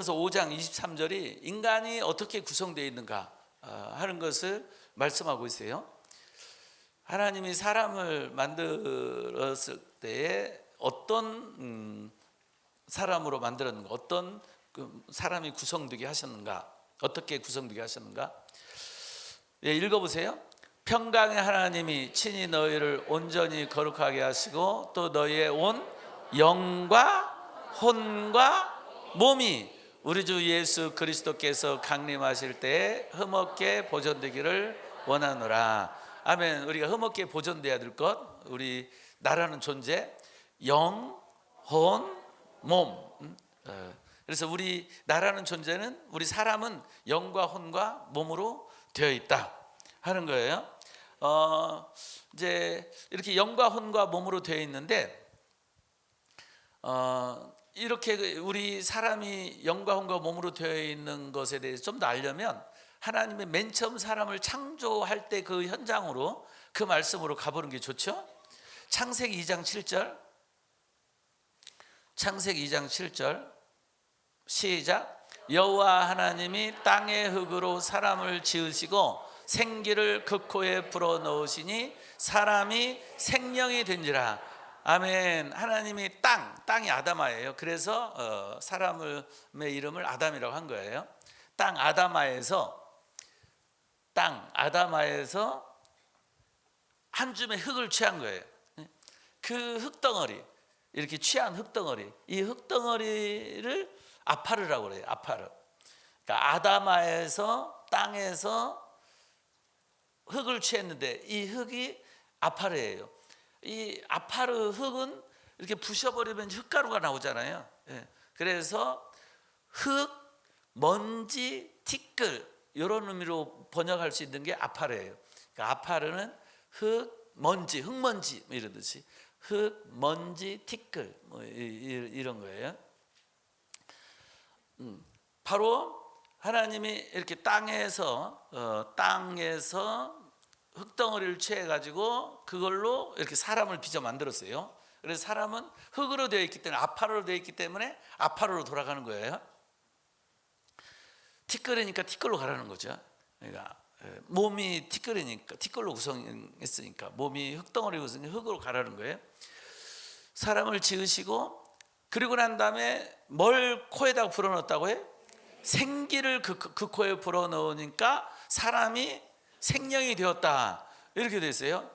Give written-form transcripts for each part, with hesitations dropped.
고린도전서 5장 23절이 인간이 어떻게 구성되어 있는가 하는 것을 말씀하고 있어요. 하나님이 사람을 만들었을 때에 어떤 사람으로 만들었는가, 어떤 사람이 구성되게 하셨는가, 어떻게 구성되게 하셨는가. 읽어보세요. 평강의 하나님이 친히 너희를 온전히 거룩하게 하시고 또 너희의 온 영과 혼과 몸이 우리 주 예수 그리스도께서 강림하실 때에 흠없게 보존되기를 원하노라. 아멘. 우리가 흠없게 보존돼야 될 것, 우리 나라는 존재, 영, 혼, 몸. 그래서 우리 나라는 존재는, 우리 사람은 영과 혼과 몸으로 되어 있다 하는 거예요. 이제 이렇게 영과 혼과 몸으로 되어 있는데, 이렇게 우리 사람이 영과 혼과 몸으로 되어 있는 것에 대해서 좀 더 알려면 하나님의 맨 처음 사람을 창조할 때 그 현장으로, 그 말씀으로 가보는 게 좋죠. 창세기 2장 7절, 창세기 2장 7절 시작. 여호와 하나님이 땅의 흙으로 사람을 지으시고 생기를 그 코에 불어넣으시니 사람이 생명이 된지라. 아멘. 하나님이 땅이 아담아예요. 그래서 사람의 이름을 아담이라고 한 거예요. 땅 아담아에서 한 줌의 흙을 취한 거예요. 그 흙덩어리, 이렇게 취한 흙덩어리, 이 흙덩어리를 아파르라고 그래요. 아파르. 그러니까 아담아에서, 땅에서 흙을 취했는데 이 흙이 아파르예요. 이 아파르 흙은 이렇게 부셔버리면 흙가루가 나오잖아요. 그래서 흙, 먼지, 티끌, 이런 의미로 번역할 수 있는 게 아파르예요. 그러니까 아파르는 흙, 먼지, 흙먼지 이런 뜻이, 흙, 먼지, 티끌 이런 거예요. 바로 하나님이 이렇게 땅에서 흙덩어리를 취해가지고 그걸로 이렇게 사람을 빚어 만들었어요. 그래서 사람은 흙으로 되어 있기 때문에, 아파르로 되어 있기 때문에 아파르로 돌아가는 거예요. 티끌이니까 티끌로 가라는 거죠. 그러니까 몸이 티끌이니까, 티끌로 구성했으니까 몸이 흙덩어리 구성이 흙으로 가라는 거예요. 사람을 지으시고, 그리고 난 다음에 뭘 코에다가 불어넣었다고 해? 생기를 그 코에 불어넣으니까 사람이 생명이 되었다, 이렇게 돼 있어요.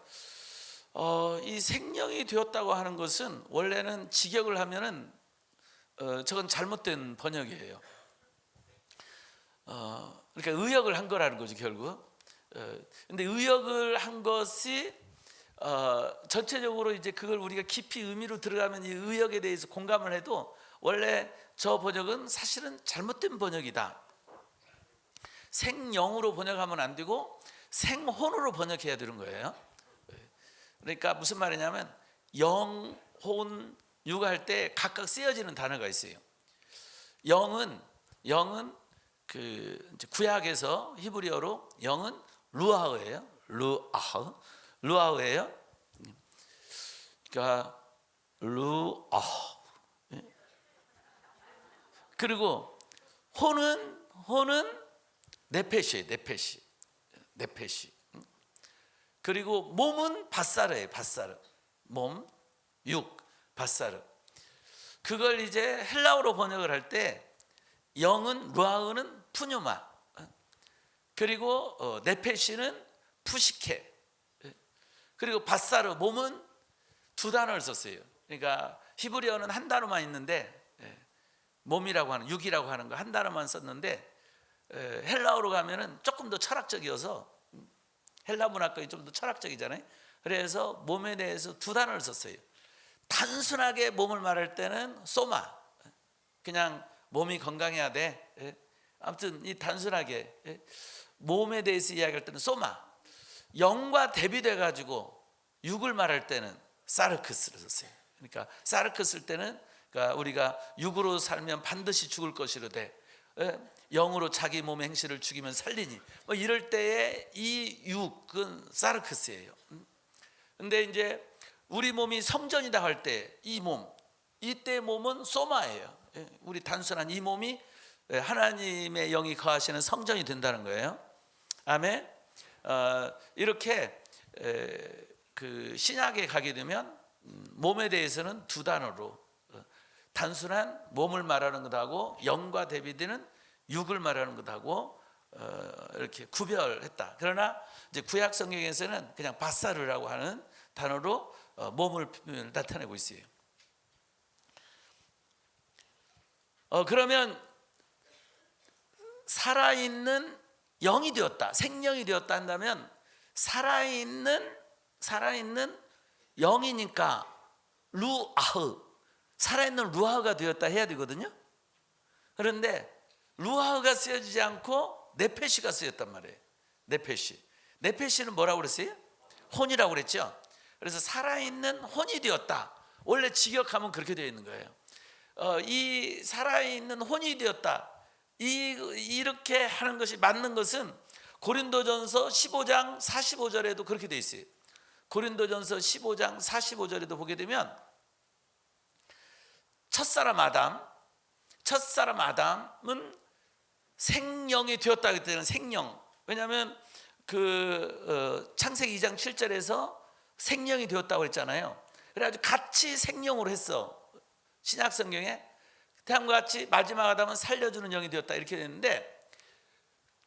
이 생명이 되었다고 하는 것은 원래는 직역을 하면은 저건 잘못된 번역이에요. 그러니까 의역을 한 거라는 거죠, 결국. 근데 의역을 한 것이 전체적으로 이제 그걸 우리가 깊이 의미로 들어가면 이 의역에 대해서 공감을 해도 원래 저 번역은 사실은 잘못된 번역이다. 생영으로 번역하면 안 되고 생혼으로 번역해야 되는 거예요. 그러니까 무슨 말이냐면 영, 혼, 육 할 때 각각 쓰여지는 단어가 있어요. 영은 그 구약에서 히브리어로 영은 루아흐예요. 루아흐예요. 그러니까 루아흐. 그리고 혼은 네페시예요. 네페시. 그리고 몸은 바사르예요. 바사르. 몸, 육, 바사르. 그걸 이제 헬라어로 번역을 할 때 영은, 루아흐는 푸뉴마, 그리고 네페시는 푸시케, 그리고 바사르, 몸은 두 단어를 썼어요. 그러니까 히브리어는 한 단어만 있는데, 몸이라고 하는, 육이라고 하는 거 한 단어만 썼는데, 헬라어로 가면은 조금 더 철학적이어서, 헬라 문화권이 좀 더 철학적이잖아요. 그래서 몸에 대해서 두 단어를 썼어요. 단순하게 몸을 말할 때는 소마, 그냥 몸이 건강해야 돼. 아무튼 이 단순하게 몸에 대해서 이야기할 때는 소마, 영과 대비돼 가지고 육을 말할 때는 사르크스를 썼어요. 그러니까 사르크스 쓸 때는, 그러니까 우리가 육으로 살면 반드시 죽을 것이로되 영으로 자기 몸의 행실을 죽이면 살리니, 뭐 이럴 때에 이 육은 사르크스예요. 근데 이제 우리 몸이 성전이다 할 때 이 몸, 이때 몸은 소마예요. 우리 단순한 이 몸이 하나님의 영이 거하시는 성전이 된다는 거예요. 아멘. 이렇게 그 신약에 가게 되면 몸에 대해서는 두 단어로 단순한 몸을 말하는 것하고 영과 대비되는 육을 말하는 것하고 이렇게 구별했다. 그러나 이제 구약 성경에서는 그냥 바사르라고 하는 단어로 몸을 나타내고 있어요. 그러면 살아있는 영이 되었다, 생명이 되었다 한다면 살아있는 영이니까 루아흐, 살아있는 루아흐가 되었다 해야 되거든요. 그런데 루아흐가 쓰여지지 않고 네페시가 쓰였단 말이에요. 네페시는 뭐라고 그랬어요? 혼이라고 그랬죠. 그래서 살아있는 혼이 되었다. 원래 직역하면 그렇게 되어 있는 거예요. 이 살아있는 혼이 되었다, 이렇게 하는 것이 맞는 것은 고린도전서 15장 45절에도 그렇게 되어 있어요. 고린도전서 15장 45절에도 보게 되면 첫사람 아담은 생령이 되었다 그때는 생령. 왜냐하면 그 창세기 2장 7절에서 생령이 되었다고 했잖아요. 그래가지고 같이 생령으로 했어. 신약 성경에 다음과 같이 마지막 아담은 살려주는 영이 되었다 이렇게 됐는데,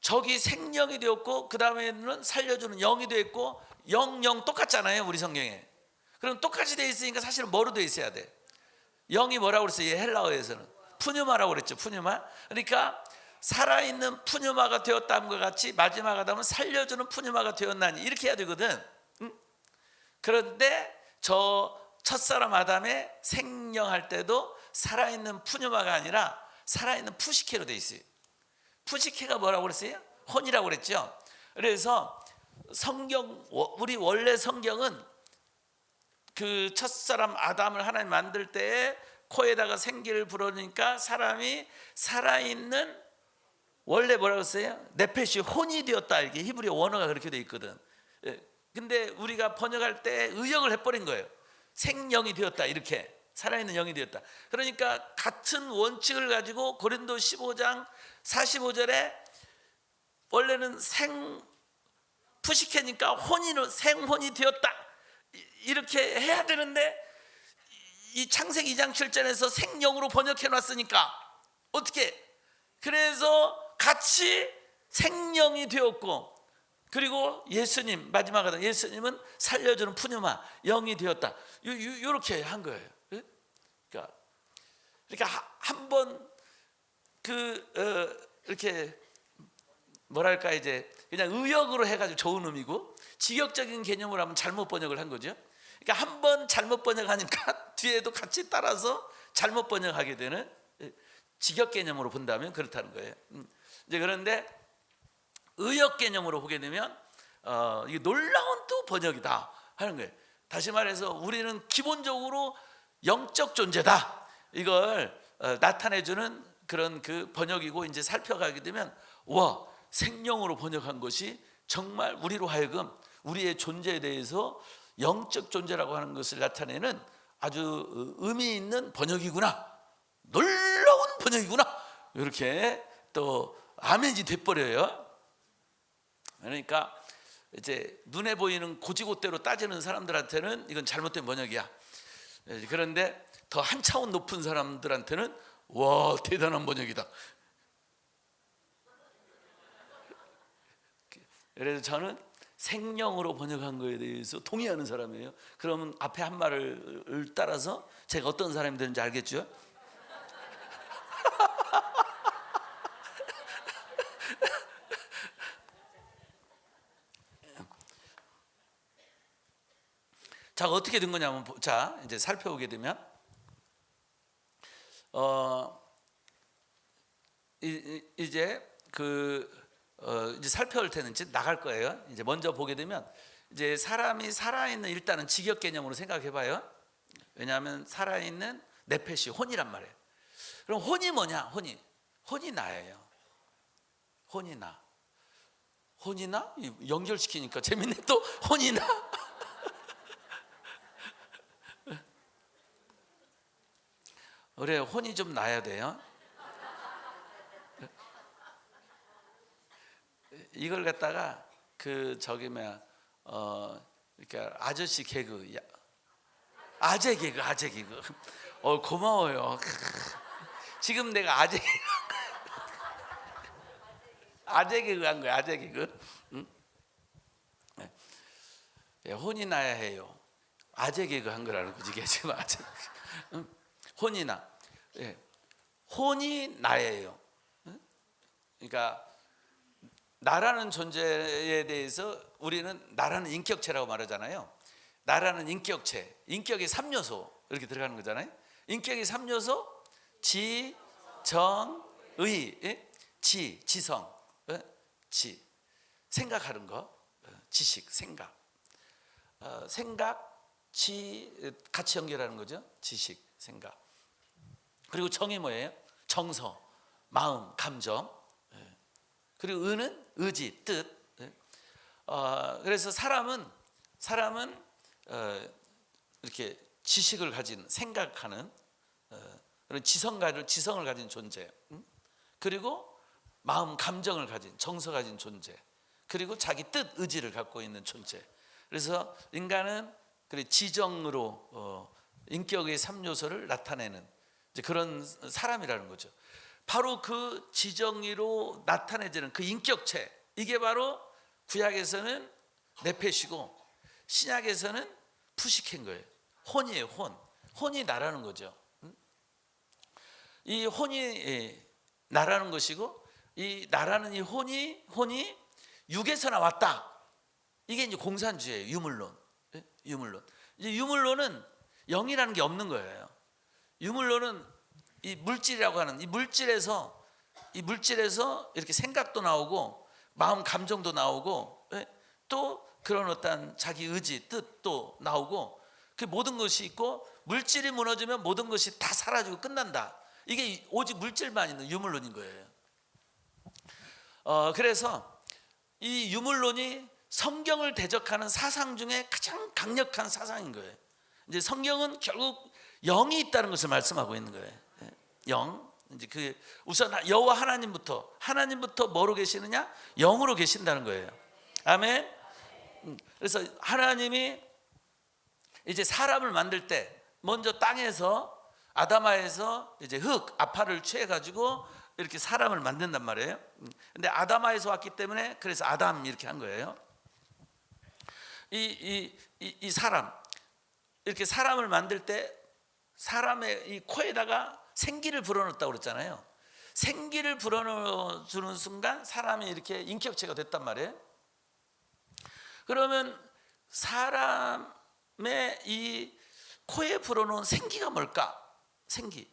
저기 생령이 되었고 그 다음에는 살려주는 영이 되었고 영 똑같잖아요 우리 성경에. 그럼 똑같이 돼 있으니까 사실은 뭐로 돼 있어야 돼? 영이 뭐라고 그랬어요? 헬라어에서는 푸뉴마라고 그랬죠. 푸뉴마. 그러니까 살아있는 푸뉴마가 되었다는 것 같이 마지막 아담은 살려주는 푸뉴마가 되었나니 이렇게 해야 되거든. 그런데 저 첫사람 아담의 생령할 때도 살아있는 푸뉴마가 아니라 살아있는 푸시케로 돼 있어요. 푸시케가 뭐라고 그랬어요? 혼이라고 그랬죠. 그래서 우리 원래 성경은 그 첫사람 아담을 하나님 만들 때에 코에다가 생기를 불어넣으니까 사람이 살아있는, 원래 뭐라고 했어요? 네페시, 혼이 되었다. 이게 히브리 원어가 그렇게 돼 있거든. 근데 우리가 번역할 때 의역을 해버린 거예요. 생령이 되었다, 이렇게 살아있는 영이 되었다. 그러니까 같은 원칙을 가지고 고린도 15장 45절에 원래는 푸시케니까 생혼이 되었다 이렇게 해야 되는데, 이 창세기 2장 7절에서 생령으로 번역해 놨으니까 어떻게, 그래서 같이 생령이 되었고, 그리고 예수님, 마지막 아담 예수님은 살려주는 푸뉴마 영이 되었다. 이렇게 한 거예요. 그러니까 한번 이렇게 뭐랄까, 이제 그냥 의역으로 해가지고 좋은 의미고 직역적인 개념으로 하면 잘못 번역을 한 거죠. 그러니까 한번 잘못 번역하니까 뒤에도 같이 따라서 잘못 번역하게 되는, 직역 개념으로 본다면 그렇다는 거예요. 이제 그런데 의역 개념으로 보게 되면 이게 놀라운 또 번역이다 하는 거예요. 다시 말해서 우리는 기본적으로 영적 존재다, 이걸 나타내주는 그런 그 번역이고, 이제 살펴가게 되면 와, 생명으로 번역한 것이 정말 우리로 하여금 우리의 존재에 대해서 영적 존재라고 하는 것을 나타내는 아주 의미 있는 번역이구나, 놀라운 번역이구나, 이렇게 또 아멘이 돼버려요. 그러니까 이제 눈에 보이는 고지고대로 따지는 사람들한테는 이건 잘못된 번역이야. 그런데 더 한 차원 높은 사람들한테는 와, 대단한 번역이다. 그래서 저는 생령으로 번역한 거에 대해서 동의하는 사람이에요. 그러면 앞에 한 말을 따라서 제가 어떤 사람이 되는지 알겠죠? 자, 어떻게 된 거냐면, 자, 이제 살펴보게 되면 이제 이제 살펴볼 때는 이제 나갈 거예요. 이제 먼저 보게 되면 이제 사람이 살아있는, 일단은 직역 개념으로 생각해봐요. 왜냐하면 살아있는 네페시, 혼이란 말이에요. 그럼 혼이 뭐냐? 혼이 나예요. 혼이 나. 연결시키니까 재밌네. 또 혼이 나. 그래, 혼이 좀 나야 돼요. 이걸 갖다가 그 저기 뭐야 그러니까 아저씨 개그, 아재 개그. 고마워요. 지금 내가 아재 개그 한 거야. 아재 개그. 응? 혼이 나야 해요. 아재 개그 한 거라는 거지. 이게 지금 아재. 응? 혼이 나. 예. 혼이 나예요. 응? 그러니까 나라는 존재에 대해서 우리는 나라는 인격체라고 말하잖아요. 나라는 인격체, 인격의 3요소 이렇게 들어가는 거잖아요. 인격의 3요소, 지, 정, 의. 예? 지성, 지, 생각하는 거, 지식, 생각, 생각, 지 같이 연결하는 거죠. 지식, 생각. 그리고 정이 뭐예요? 정서, 마음, 감정. 그리고 의는 의지, 뜻. 그래서 사람은 이렇게 지식을 가진, 생각하는 그런 지성을 가진 존재. 그리고 마음, 감정을 가진, 정서 가진 존재. 그리고 자기 뜻, 의지를 갖고 있는 존재. 그래서 인간은 지정으로 인격의 3요소를 나타내는 이제 그런 사람이라는 거죠. 바로 그 지정의로 나타내지는 그 인격체, 이게 바로 구약에서는 네페시고 신약에서는 푸시케인 거예요. 혼이에요. 혼이 나라는 거죠. 이 혼이 나라는 것이고, 이 나라는 이 혼이 육에서 나왔다. 이게 이제 공산주의예요. 유물론. 이제 유물론은 영이라는 게 없는 거예요. 유물론은 이 물질이라고 하는 이 물질에서 이렇게 생각도 나오고 마음 감정도 나오고 또 그런 어떤 자기 의지 뜻도 나오고 그 모든 것이 있고 물질이 무너지면 모든 것이 다 사라지고 끝난다. 이게 오직 물질만 있는 유물론인 거예요. 그래서 이 유물론이 성경을 대적하는 사상 중에 가장 강력한 사상인 거예요. 이제 성경은 결국 영이 있다는 것을 말씀하고 있는 거예요. 영. 이제 우선 여호와 하나님부터 뭐로 계시느냐? 영으로 계신다는 거예요. 아멘. 그래서 하나님이 이제 사람을 만들 때 먼저 땅에서 아담아에서 이제 아파를 취해 가지고 이렇게 사람을 만든단 말이에요. 근데 아담아에서 왔기 때문에 그래서 아담 이렇게 한 거예요. 이 사람 이렇게 사람을 만들 때 사람의 이 코에다가 생기를 불어넣었다고 그랬잖아요. 생기를 불어넣어주는 순간 사람이 이렇게 인격체가 됐단 말이에요. 그러면 사람의 이 코에 불어넣은 생기가 뭘까? 생기.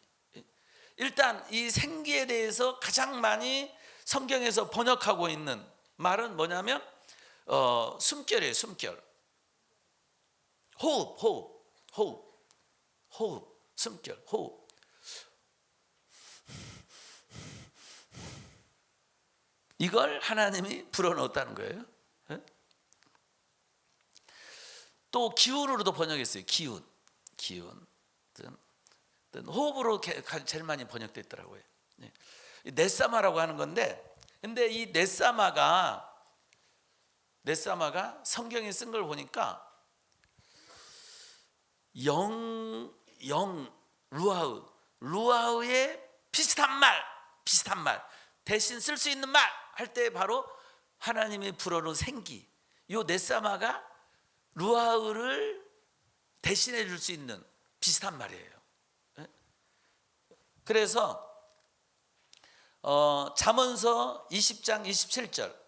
일단 이 생기에 대해서 가장 많이 성경에서 번역하고 있는 말은 뭐냐면 숨결이에요. 숨결. 호흡, 숨결, 호흡. 이걸 하나님이 불어넣었다는 거예요. 또 기운으로도 번역했어요. 기운. 호흡으로 제일 많이 번역되어 있더라고요. 넷사마라고 하는 건데, 근데 이 넷사마가 성경에 쓴 걸 보니까 루아우의 비슷한 말 대신 쓸 수 있는 말 할 때 바로 하나님이 불어넣은 생기, 요 넷사마가 루아우를 대신해 줄 수 있는 비슷한 말이에요. 그래서 잠언서 20장 27절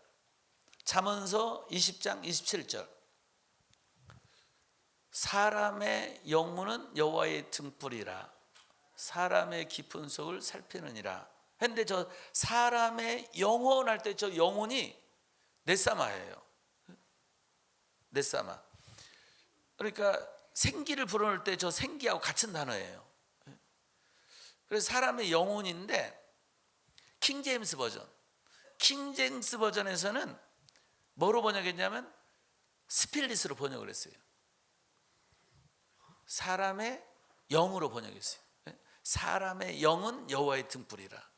잠언서 20장 27절 사람의 영문은 여호와의 등불이라 사람의 깊은 속을 살피느니라. 근데 저 사람의 영혼 할 때 저 영혼이 넷사마예요. 넷사마. 그러니까 생기를 불어넣을 때 저 생기하고 같은 단어예요. 그래서 사람의 영혼인데 킹제임스 버전에서는 뭐로 번역했냐면 스피릿으로 번역을 했어요. 사람의 영으로 번역했어요. 사람의 영은 여호와의 등불이라.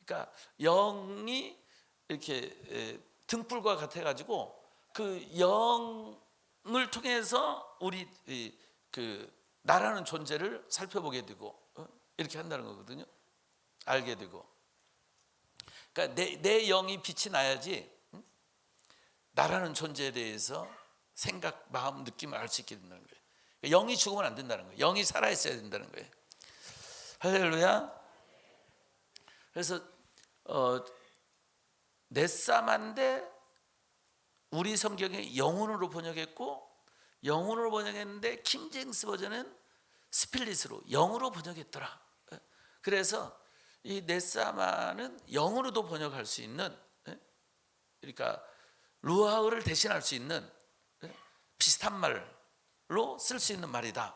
그러니까 영이 이렇게 등불과 같아가지고 그 영을 통해서 우리 그 나라는 존재를 살펴보게 되고 이렇게 한다는 거거든요. 알게 되고. 그러니까 내 영이 빛이 나야지 나라는 존재에 대해서 생각, 마음, 느낌을 알 수 있게 된다는 거예요. 그러니까 영이 죽으면 안 된다는 거예요. 영이 살아 있어야 된다는 거예요. 할렐루야. 그래서 넷사만데 우리 성경에 영혼으로 번역했고, 영혼으로 번역했는데 킹제임스 버전은 스필릿으로 영으로 번역했더라. 그래서 이 넷사마는 영으로도 번역할 수 있는, 그러니까 루아흐를 대신할 수 있는 비슷한 말로 쓸 수 있는 말이다.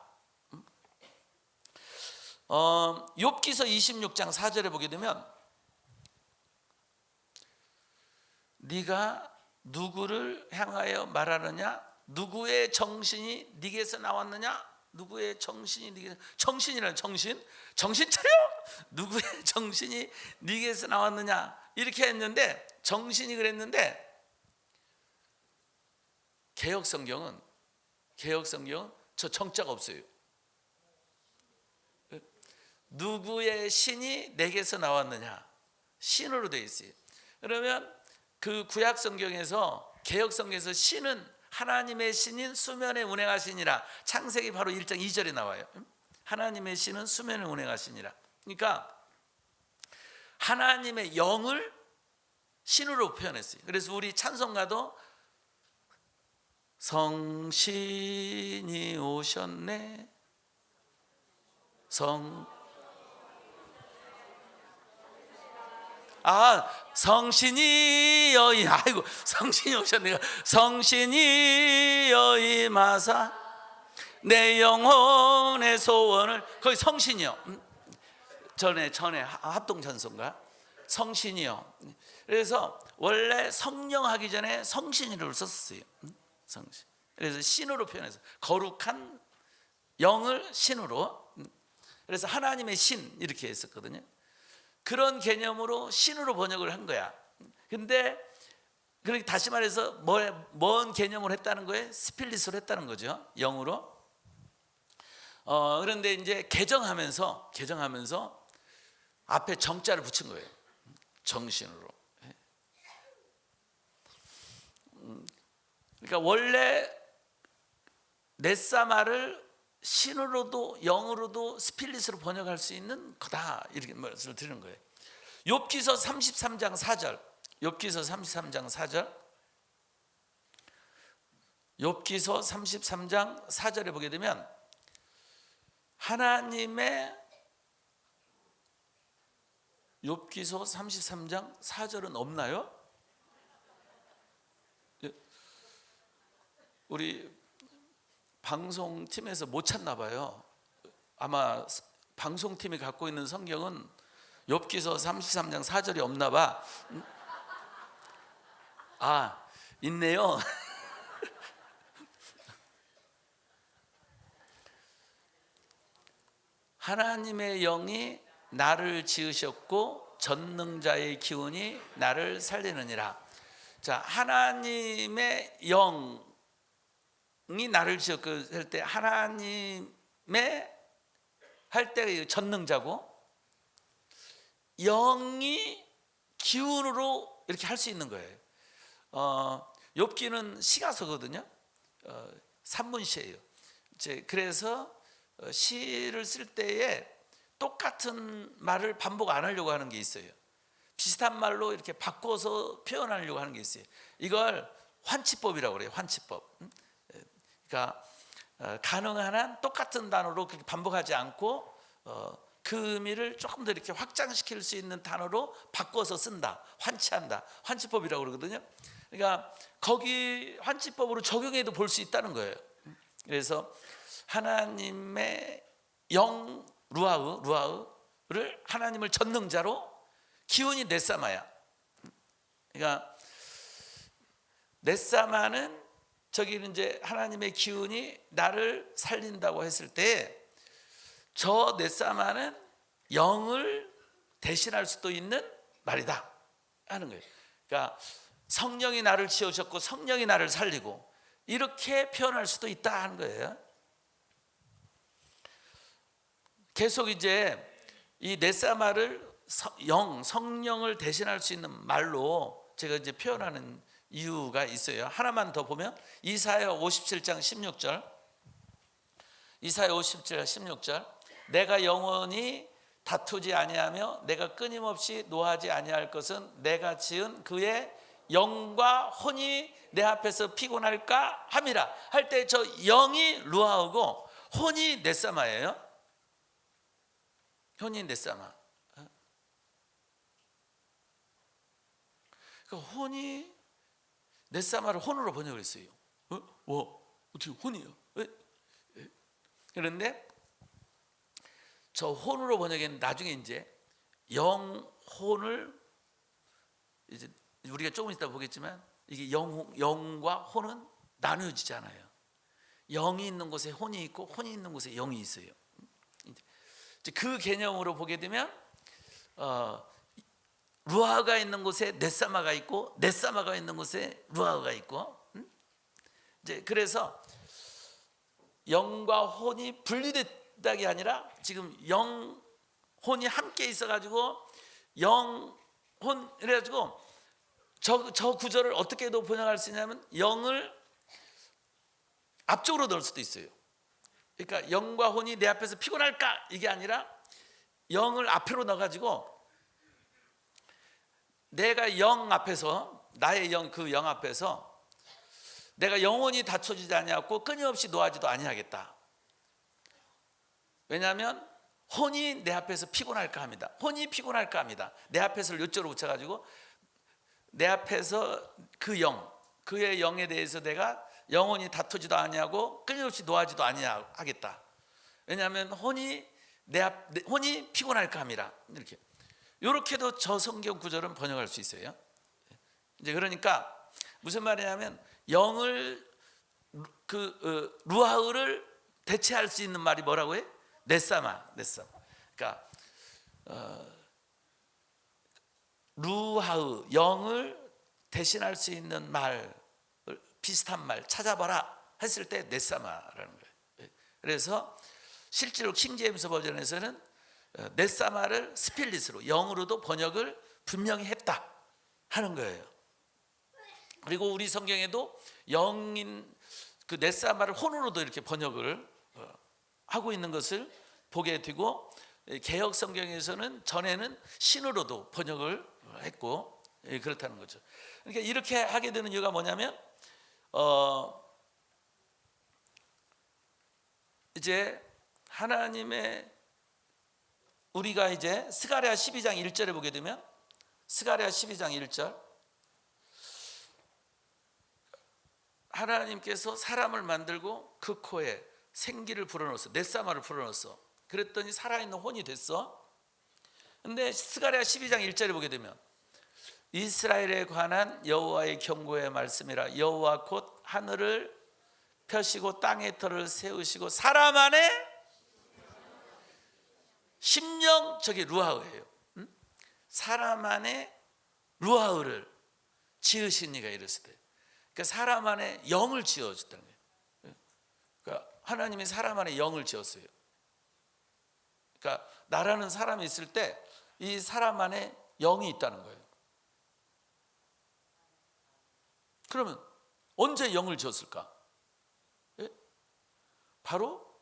욥기서 26장 4절에 보게 되면 네가 누구를 향하여 말하느냐? 누구의 정신이 네게서 나왔느냐? 누구의 정신이 네게, 정신이라는 정신 차려! 누구의 정신이 네게서 나왔느냐? 이렇게 했는데, 정신이 그랬는데, 개역 성경은 저 정자가 없어요. 누구의 신이 내게서 나왔느냐? 신으로 되어 있어요. 그러면 그 구약 성경에서, 개역 성경에서 신은 하나님의 신인 수면에 운행하시니라. 창세기 바로 1장 2절에 나와요. 하나님의 신은 수면에 운행하시니라. 그러니까 하나님의 영을 신으로 표현했어요. 그래서 우리 찬송가도 성신이 오셨네, 성신이 여이, 아이고, 성신이 오셨네. 성신이 여이 마사 내 영혼의 소원을, 거기 성신이요. 전에 합동 찬송가 성신이요. 그래서 원래 성령 하기 전에 성신이를 썼어요. 성신. 그래서 신으로 표현해서 거룩한 영을 신으로. 그래서 하나님의 신 이렇게 했었거든요. 그런 개념으로 신으로 번역을 한 거야. 근데 그렇게 다시 말해서 뭔 개념으로 했다는 거예요? 스필릿으로 했다는 거죠. 영으로. 그런데 이제 개정하면서 앞에 정자를 붙인 거예요. 정신으로. 그러니까 원래 넷사마를 신으로도 영으로도 스필릿으로 번역할 수 있는 거다, 이렇게 말씀을 드리는 거예요. 욥기서 33장 4절. 욥기서 33장 4절. 욥기서 33장 4절에 보게 되면 하나님의, 욥기서 33장 4절은 없나요? 우리 방송팀에서 못 찾나 봐요. 아마 방송팀이 갖고 있는 성경은 욥기서 33장 4절이 없나 봐. 있네요. 하나님의 영이 나를 지으셨고 전능자의 기운이 나를 살리느니라. 자, 하나님의 영이 나를 지었고 할 때, 하나님의 할 때 전능자고, 영이 기운으로 이렇게 할 수 있는 거예요. 욥기는 시가서거든요. 산문시예요. 그래서 시를 쓸 때에 똑같은 말을 반복 안 하려고 하는 게 있어요. 비슷한 말로 이렇게 바꿔서 표현하려고 하는 게 있어요. 이걸 환치법이라고 그래요. 환치법. 그러니까 가능한 한 똑같은 단어로 그렇게 반복하지 않고 그 의미를 조금 더 이렇게 확장시킬 수 있는 단어로 바꿔서 쓴다. 환치한다. 환치법이라고 그러거든요. 그러니까 거기 환치법으로 적용해도 볼 수 있다는 거예요. 그래서 하나님의 영 루아흐를 하나님을 전능자로, 기운이 넷사마야. 그러니까 넷사마는 저기는 이제 하나님의 기운이 나를 살린다고 했을 때, 저 넷사마는 영을 대신할 수도 있는 말이다 하는 거예요. 그러니까 성령이 나를 지으셨고 성령이 나를 살리고 이렇게 표현할 수도 있다 하는 거예요. 계속 이제 이 넷사마를 성령을 대신할 수 있는 말로 제가 이제 표현하는 이유가 있어요. 하나만 더 보면 이사야 57장 16절, 이사야 57장 16절, 내가 영원히 다투지 아니하며 내가 끊임없이 노하지 아니할 것은 내가 지은 그의 영과 혼이 내 앞에서 피곤할까 함이라 할 때 저 영이 루아우고 혼이 넷사마예요. 혼이 넷사마. 그 혼이 넷사마를 혼으로 번역을 했어요. 어떻게 혼이요? 그런데 저 혼으로 번역은 나중에 이제 영혼을 이제 우리가 조금 이따 보겠지만 이게 영과 혼은 나누어지잖아요. 영이 있는 곳에 혼이 있고 혼이 있는 곳에 영이 있어요. 이제 그 개념으로 보게 되면 루아가 있는 곳에 넷사마가 있고 넷사마가 있는 곳에 루아가 있고, 이제 그래서 영과 혼이 분리됐다기 아니라 지금 영 혼이 함께 있어가지고 영혼 그래가지고 저 구절을 어떻게도 번역할 수 있냐면 영을 앞쪽으로 넣을 수도 있어요. 그러니까 영과 혼이 내 앞에서 피곤할까 이게 아니라 영을 앞으로 넣어가지고 내가 영 앞에서 나의 영 그 영 앞에서 내가 영원히 다쳐지지 아니하고 끊임없이 노하지도 아니하겠다. 왜냐하면 혼이 내 앞에서 피곤할까 합니다. 혼이 피곤할까 합니다. 내 앞에서를 요쪽으로 붙여가지고 내 앞에서 그 영, 그의 영에 대해서 내가 영원히 다투지도 아니하고 끊임없이 노하지도 아니하겠다. 왜냐하면 혼이 혼이 피곤할까 함이라. 이렇게도 저 성경 구절은 번역할 수 있어요. 이제 그러니까 무슨 말이냐면 영을 루아흐를 대체할 수 있는 말이 뭐라고 해? 넷사마. 그러니까 루아흐 영을 대신할 수 있는 말, 비슷한 말 찾아봐라 했을 때 넷사마라는 거예요. 그래서 실제로 킹제임스 버전에서는 넷사마를 스필릿으로 영으로도 번역을 분명히 했다 하는 거예요. 그리고 우리 성경에도 영인 그 넷사마를 혼으로도 이렇게 번역을 하고 있는 것을 보게 되고, 개역 성경에서는 전에는 신으로도 번역을 했고 그렇다는 거죠. 그러니까 이렇게 하게 되는 이유가 뭐냐면 이제 하나님의 우리가 이제 스가랴 12장 1절에 보게 되면 스가랴 12장 1절 하나님께서 사람을 만들고 그 코에 생기를 불어넣었어. 넷사마를 불어넣었어. 그랬더니 살아있는 혼이 됐어. 근데 스가랴 12장 1절에 보게 되면 이스라엘에 관한 여호와의 경고의 말씀이라. 여호와 곧 하늘을 펴시고 땅의 터를 세우시고 사람 안에 심령, 저게 루아흐예요. 사람 안에 루아흐를 지으신 이가 이랬을 때, 그러니까 사람 안에 영을 지어줬다는 거예요. 그러니까 하나님이 사람 안에 영을 지었어요. 그러니까 나라는 사람이 있을 때 이 사람 안에 영이 있다는 거예요. 그러면 언제 영을 지었을까? 바로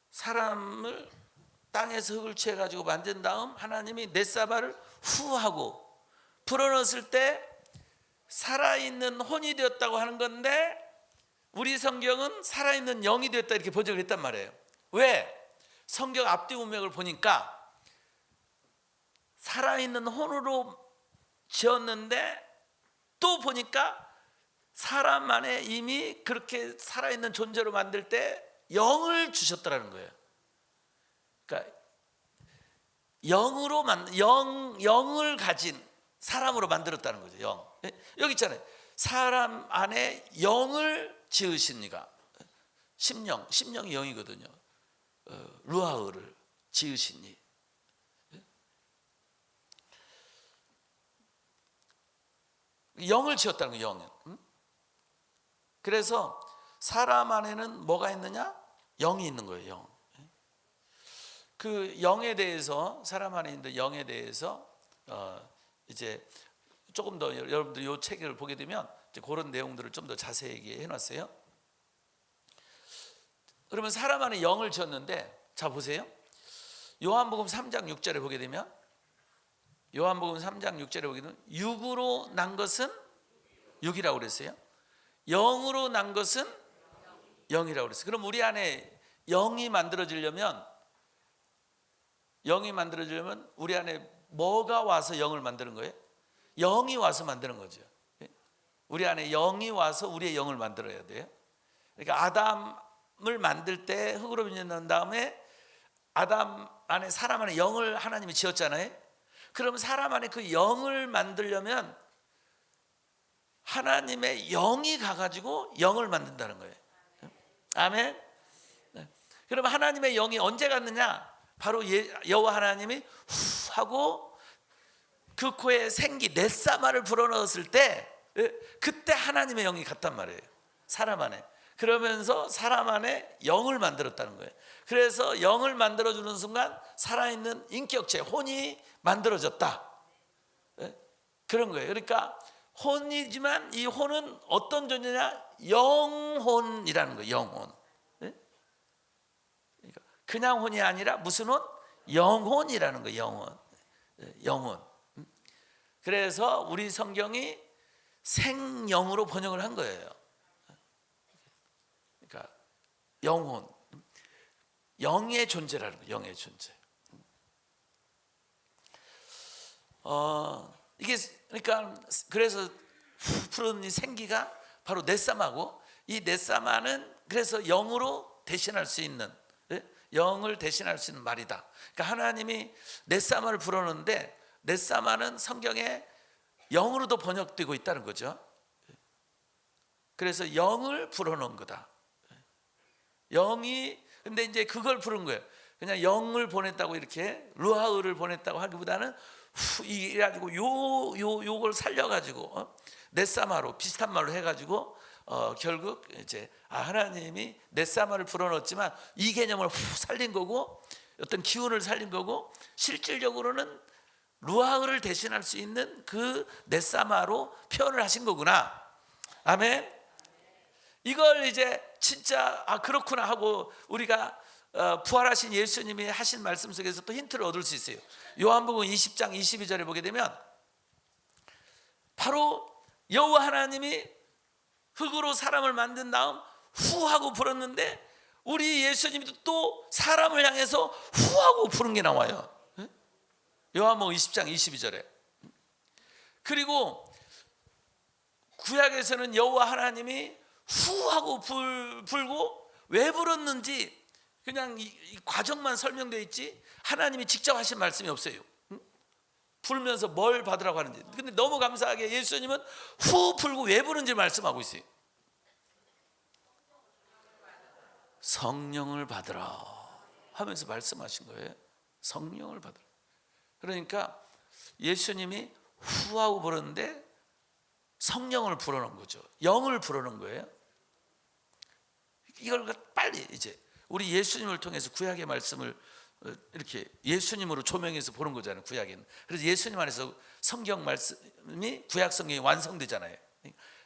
사람을 땅에서 흙을 취해가지고 만든 다음 하나님이 넷사마를 후하고 불어넣었을 때 살아있는 혼이 되었다고 하는 건데, 우리 성경은 살아있는 영이 되었다 이렇게 번역을 했단 말이에요. 왜? 성경 앞뒤 문맥을 보니까 살아있는 혼으로 지었는데 또 보니까 사람 안에 이미 그렇게 살아있는 존재로 만들 때 영을 주셨다는 거예요. 그러니까 영을 가진 사람으로 만들었다는 거죠. 영. 여기 있잖아요. 사람 안에 영을 지으신 이가 심령이 영이거든요. 루아흐를 지으신 이. 영을 지었다는 거예요. 영을. 그래서 사람 안에는 뭐가 있느냐? 영이 있는 거예요. 영. 그 영에 대해서, 사람 안에 있는 영에 대해서 이제 조금 더 여러분들 이 책을 보게 되면 이제 그런 내용들을 좀 더 자세히 해놨어요. 그러면 사람 안에 영을 지었는데, 자 보세요. 요한복음 3장 6절에 보게 되면, 요한복음 3장 6절에 보게 되면 육으로 난 것은 육이라고 그랬어요. 영으로 난 것은 영이라고 그랬어요. 그럼 우리 안에 영이 만들어지려면 우리 안에 뭐가 와서 영을 만드는 거예요? 영이 와서 만드는 거죠. 우리 안에 영이 와서 우리의 영을 만들어야 돼요. 그러니까 아담을 만들 때 흙으로 빚어낸 다음에 아담 안에, 사람 안에 영을 하나님이 지었잖아요. 그럼 사람 안에 그 영을 만들려면 하나님의 영이 가가지고 영을 만든다는 거예요. 아멘. 그럼 하나님의 영이 언제 갔느냐? 바로 여호와 하나님이 후 하고 그 코에 생기 넷사마를 불어넣었을 때, 그때 하나님의 영이 갔단 말이에요. 사람 안에. 그러면서 사람 안에 영을 만들었다는 거예요. 그래서 영을 만들어주는 순간 살아있는 인격체, 혼이 만들어졌다. 그런 거예요. 그러니까 혼이지만 이 혼은 어떤 존재냐? 영혼이라는 거예요. 영혼. 그러니까 그냥 혼이 아니라 무슨 혼? 영혼이라는 거예요. 영혼. 영혼. 그래서 우리 성경이 생영으로 번역을 한 거예요. 그러니까 영혼, 영의 존재라는 거예요. 영의 존재. 이게 그러니까 그래서 푸른 이 생기가 바로 넷사마고, 이 넷사마는 그래서 영으로 대신할 수 있는, 영을 대신할 수 있는 말이다. 그러니까 하나님이 넷사마를 불어넣는데, 넷사마는 성경에 영으로도 번역되고 있다는 거죠. 그래서 영을 불어넣은 거다. 영이, 근데 이제 그걸 부른 거예요. 그냥 영을 보냈다고, 이렇게 루하흐를 보냈다고 하기보다는 이래가지고 요걸 살려가지고 넷사마로, 비슷한 말로 해가지고 결국 이제 하나님이 넷사마를 불어넣었지만 이 개념을 살린 거고, 어떤 기운을 살린 거고, 실질적으로는 루하흐를 대신할 수 있는 그 넷사마로 표현을 하신 거구나. 아멘. 이걸 이제 진짜 그렇구나 하고 우리가 부활하신 예수님이 하신 말씀 속에서 또 힌트를 얻을 수 있어요. 요한복음 20장 22절에 보게 되면 바로 여호와 하나님이 흙으로 사람을 만든 다음 후 하고 불었는데, 우리 예수님도 또 사람을 향해서 후 하고 부른 게 나와요. 요한복음 20장 22절에. 그리고 구약에서는 여호와 하나님이 후 하고 불고 왜 불었는지 그냥 이 과정만 설명되어 있지 하나님이 직접 하신 말씀이 없어요. 불면서 뭘 받으라고 하는지. 근데 너무 감사하게 예수님은 후 불고 왜 부른지 말씀하고 있어요. 성령을 받으라 하면서 말씀하신 거예요. 성령을 받으라. 그러니까 예수님이 후 하고 불었는데 성령을 불어넣은 거죠. 영을 불어넣은 거예요. 이걸 빨리 이제 우리 예수님을 통해서 구약의 말씀을 이렇게 예수님으로 조명해서 보는 거잖아요. 구약에는. 그래서 예수님 안에서 성경 말씀이 구약 성경이 완성되잖아요.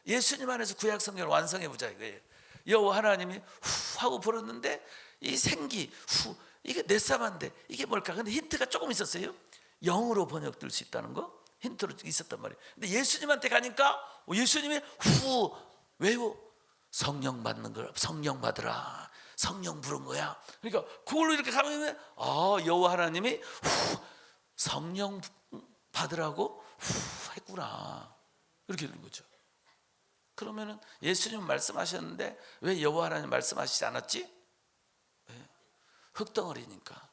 예수님 안에서 구약 성경을 완성해 보자 이거예요. 여호와 하나님이 후 하고 불었는데 이 생기 후, 이게 넷사마인데 이게 뭘까? 근데 힌트가 조금 있었어요. 영으로 번역될 수 있다는 거 힌트로 있었단 말이에요. 근데 예수님한테 가니까 예수님이 후 왜요? 성령 받는 걸, 성령 받으라, 성령 부른 거야. 그러니까 그걸로 이렇게 가면 여호와 하나님이 후 성령 받으라고 후 했구나, 이렇게 되는 거죠. 그러면은 예수님 말씀하셨는데 왜 여호와 하나님 말씀하시지 않았지? 흙덩어리니까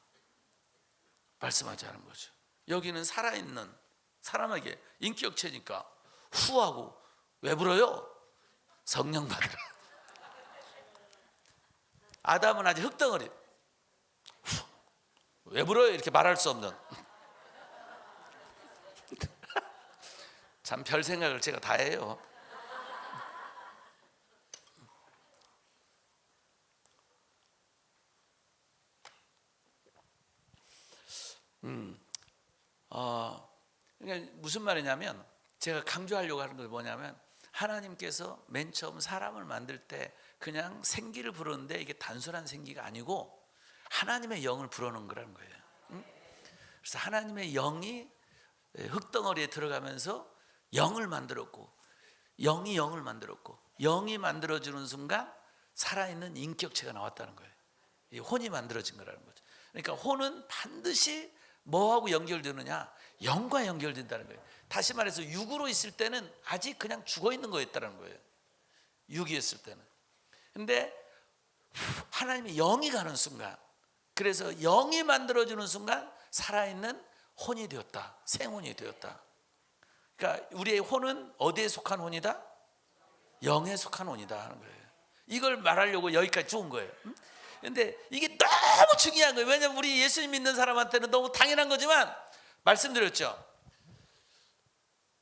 말씀하지 않은 거죠. 여기는 살아있는 사람에게 인격체니까 후하고 왜 불어요? 성령 받으라. 아담은 아직 흙덩어리. 왜 불어요? 이렇게 말할 수 없는. 참 별 생각을 제가 다 해요. 그러니까 무슨 말이냐면, 제가 강조하려고 하는 건 뭐냐면, 하나님께서 맨 처음 사람을 만들 때 그냥 생기를 부르는데 이게 단순한 생기가 아니고 하나님의 영을 불어넣은 거라는 거예요. 그래서 하나님의 영이 흙덩어리에 들어가면서 영을 만들었고, 영이 영을 만들었고, 영이 만들어지는 순간 살아있는 인격체가 나왔다는 거예요. 이 혼이 만들어진 거라는 거죠. 그러니까 혼은 반드시 뭐하고 연결되느냐? 영과 연결된다는 거예요. 다시 말해서 육으로 있을 때는 아직 그냥 죽어 있는 거였다는 거예요. 육이었을 때는. 근데 하나님의 영이 가는 순간, 그래서 영이 만들어지는 순간 살아있는 혼이 되었다. 생혼이 되었다. 그러니까 우리의 혼은 어디에 속한 혼이다? 영에 속한 혼이다 하는 거예요. 이걸 말하려고 여기까지 쭉 온 거예요. 근데 이게 너무 중요한 거예요. 왜냐하면 우리 예수님 믿는 사람한테는 너무 당연한 거지만, 말씀드렸죠,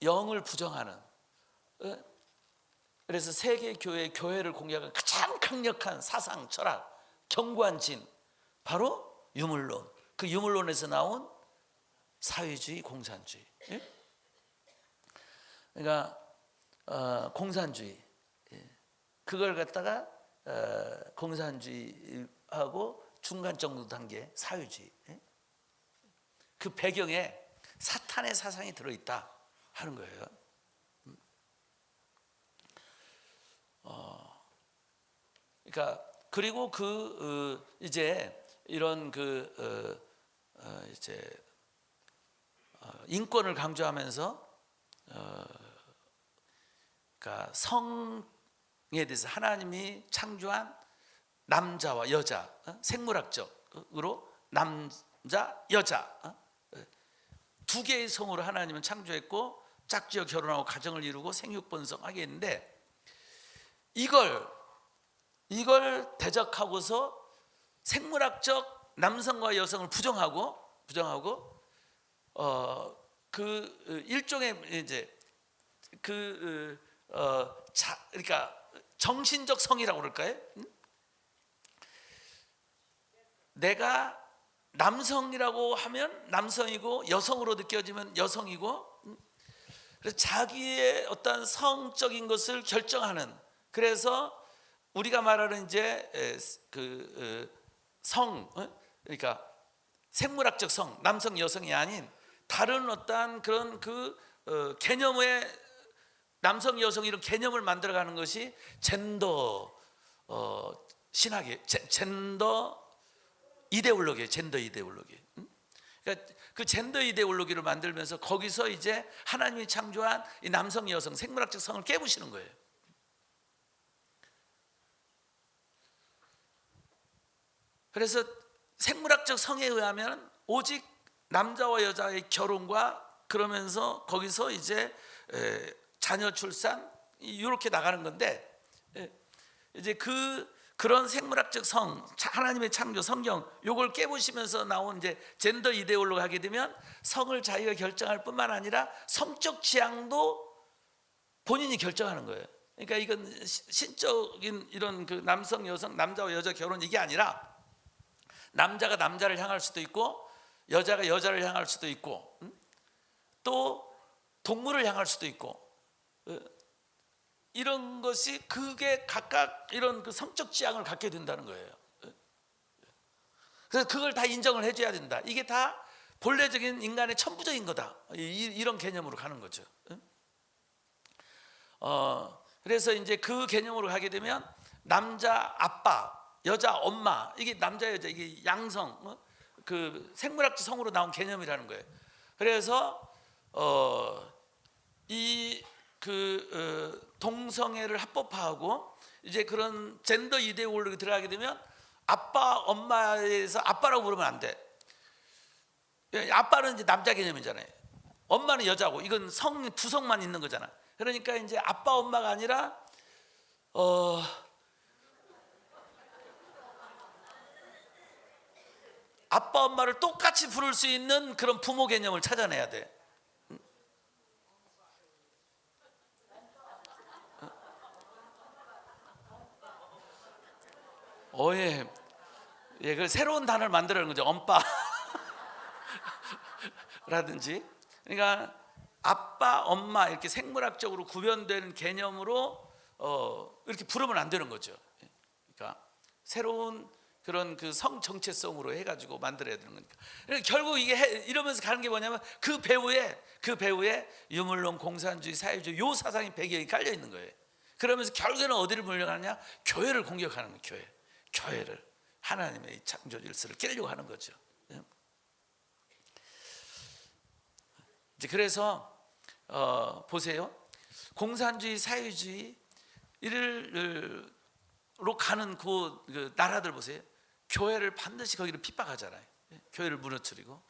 영을 부정하는, 그래서 세계 교회를 공략한 가장 강력한 사상, 철학, 견고한 진, 바로 유물론. 그 유물론에서 나온 사회주의, 공산주의. 그러니까 공산주의, 그걸 갖다가 공산주의하고 중간 정도 단계 사회주의, 그 배경에 사탄의 사상이 들어있다 하는 거예요. 그러니까 그리고 이제 이런 이제 인권을 강조하면서 그러니까 성에 대해서 하나님이 창조한 남자와 여자, 생물학적으로 남자, 여자 두 개의 성으로 하나님은 창조했고 짝지어 결혼하고 가정을 이루고 생육번성하게 했는데, 이걸 대적하고서 생물학적 남성과 여성을 부정하고 그 일종의 이제 그러니까 정신적 성이라고 그럴까요? 내가 남성이라고 하면 남성이고 여성으로 느껴지면 여성이고, 그래서 자기의 어떤 성적인 것을 결정하는, 그래서 우리가 말하는 이제 성, 그러니까 생물학적 성, 남성 여성이 아닌 다른 어떠한 그런 개념의 남성 여성 이런 개념을 만들어가는 것이 젠더 신학의 젠더 이데올로기예요. 젠더 이데올로기. 그러니까 그 젠더 이데올로기를 만들면서 거기서 이제 하나님이 창조한 이 남성 여성 생물학적 성을 깨부시는 거예요. 그래서 생물학적 성에 의하면 오직 남자와 여자의 결혼과, 그러면서 거기서 이제 자녀 출산 이렇게 나가는 건데, 이제 그런 생물학적 성, 하나님의 창조 성경 요걸 깨부시면서 나온 이제 젠더 이데올로기 하게 되면 성을 자기가 결정할 뿐만 아니라 성적 취향도 본인이 결정하는 거예요. 그러니까 이건 신적인 이런 그 남성 여성 남자와 여자 결혼 이게 아니라 남자가 남자를 향할 수도 있고 여자가 여자를 향할 수도 있고 또 동물을 향할 수도 있고, 이런 것이 그게 각각 이런 그 성적 지향을 갖게 된다는 거예요. 그래서 그걸 다 인정을 해줘야 된다. 이게 다 본래적인 인간의 천부적인 거다. 이런 개념으로 가는 거죠. 그래서 이제 그 개념으로 가게 되면 남자 아빠, 여자 엄마, 이게 남자 여자 이게 양성, 그 생물학적 성으로 나온 개념이라는 거예요. 그래서 동성애를 합법화하고 이제 그런 젠더 이데올로기 들어가게 되면 아빠 엄마에서 아빠라고 부르면 안 돼. 아빠는 이제 남자 개념이잖아요. 엄마는 여자고, 이건 두 성만 있는 거잖아. 그러니까 이제 아빠 엄마가 아니라 아빠 엄마를 똑같이 부를 수 있는 그런 부모 개념을 찾아내야 돼. 예. 예, 그 새로운 단어를 만들어낸 거죠. 엄빠라든지. 그러니까 아빠, 엄마 이렇게 생물학적으로 구별되는 개념으로 이렇게 부르면 안 되는 거죠. 그러니까 새로운 그런 그 성 정체성으로 해가지고 만들어야 되는 거니까. 그러니까 결국 이게 이러면서 가는 게 뭐냐면 그 배후에 유물론, 공산주의, 사회주의 요 사상이 배경이 깔려 있는 거예요. 그러면서 결국에는 어디를 몰려가느냐? 교회를 공격하는 거예요. 교회를 하나님의 창조 질서를 깨려고 하는 거죠. 이제 그래서 보세요. 공산주의, 사회주의로 가는 그 나라들 보세요. 교회를 반드시 거기를 핍박하잖아요. 교회를 무너뜨리고.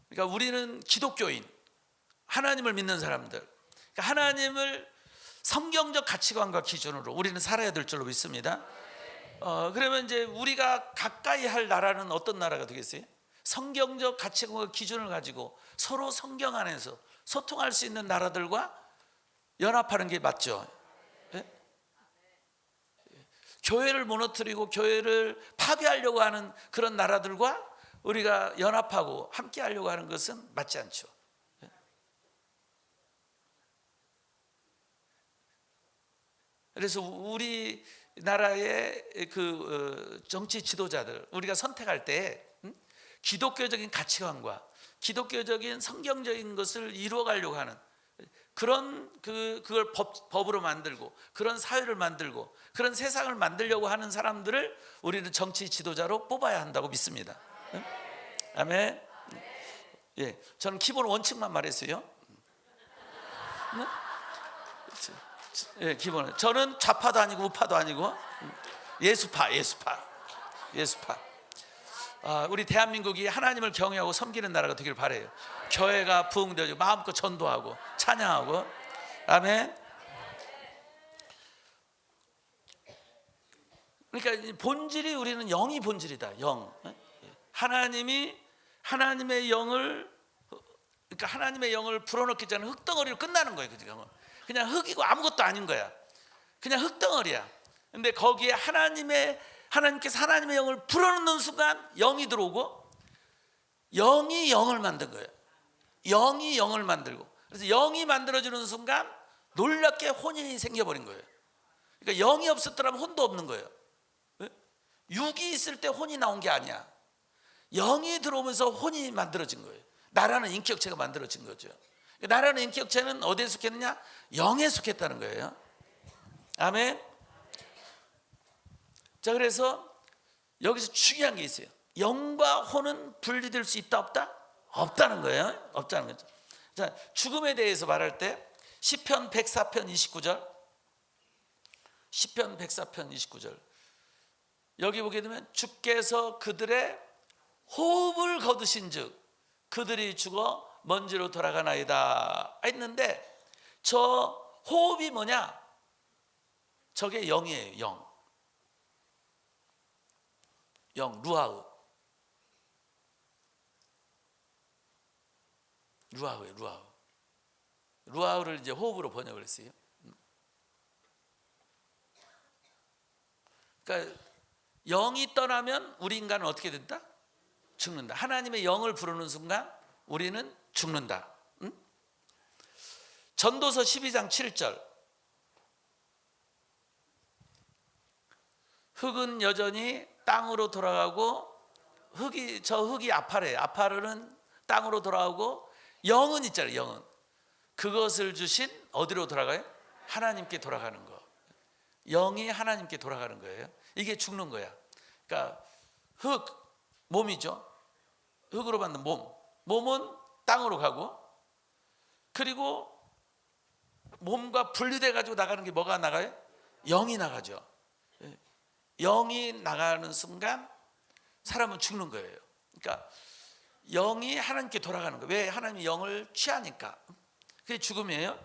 그러니까 우리는 기독교인, 하나님을 믿는 사람들, 그러니까 하나님을 성경적 가치관과 기준으로 우리는 살아야 될 줄로 믿습니다. 그러면 이제 우리가 가까이 할 나라는 어떤 나라가 되겠어요? 성경적 가치관과 기준을 가지고 서로 성경 안에서 소통할 수 있는 나라들과 연합하는 게 맞죠. 예? 교회를 무너뜨리고 교회를 파괴하려고 하는 그런 나라들과 우리가 연합하고 함께 하려고 하는 것은 맞지 않죠. 예? 그래서 우리나라의 그 정치 지도자들 우리가 선택할 때 기독교적인 가치관과 기독교적인 성경적인 것을 이루어가려고 하는 그런 그걸 법으로 만들고 그런 사회를 만들고 그런 세상을 만들려고 하는 사람들을 우리는 정치 지도자로 뽑아야 한다고 믿습니다. 아멘. 예, 저는 기본 원칙만 말했어요. 예, 기본. 저는 좌파도 아니고 우파도 아니고 예수파. 우리 대한민국이 하나님을 경외하고 섬기는 나라가 되길 바라요. 교회가 부흥되고 마음껏 전도하고 찬양하고. 아멘. 그러니까 본질이 우리는 영이 본질이다. 영. 하나님의 영을, 그러니까 하나님의 영을 불어넣기 전에 흙덩어리로 끝나는 거예요. 그냥 흙이고 아무것도 아닌 거야. 그냥 흙덩어리야. 근데 거기에 하나님께서 하나님의 영을 불어넣는 순간 영이 들어오고 영이 영을 만든 거예요. 영이 영을 만들고, 그래서 영이 만들어지는 순간 놀랍게 혼이 생겨버린 거예요. 그러니까 영이 없었더라면 혼도 없는 거예요. 육이 있을 때 혼이 나온 게 아니야. 영이 들어오면서 혼이 만들어진 거예요. 나라는 인격체가 만들어진 거죠. 나라는 인격체는 어디에 속했느냐? 영에 속했다는 거예요. 아멘. 자, 그래서 여기서 중요한 게 있어요. 영과 혼은 분리될 수 있다 없다? 없다는 거예요. 없다는 거죠. 자, 죽음에 대해서 말할 때 시편 104편 29절, 시편 104편 29절 여기 보게 되면 주께서 그들의 호흡을 거두신즉 그들이 죽어 먼지로 돌아가나이다 했는데, 저 호흡이 뭐냐? 저게 영이에요. 영, 루아흐예요. 루아흐를 이제 호흡으로 번역을 했어요. 그러니까 영이 떠나면 우리 인간은 어떻게 된다? 죽는다. 하나님의 영을 부르는 순간 우리는 죽는다. 전도서 12장 7절 흙은 여전히 땅으로 돌아가고 흙이 아파래요. 아파르는 땅으로 돌아가고 영은 있잖아요. 영은 그것을 주신 어디로 돌아가요? 하나님께 돌아가는 거. 영이 하나님께 돌아가는 거예요. 이게 죽는 거야. 그러니까 몸이죠. 흙으로 만든 몸은 땅으로 가고, 그리고 몸과 분리돼 가지고 나가는 게 뭐가 나가요? 영이 나가죠. 영이 나가는 순간 사람은 죽는 거예요. 그러니까 영이 하나님께 돌아가는 거예요. 왜? 하나님이 영을 취하니까. 그게 죽음이에요.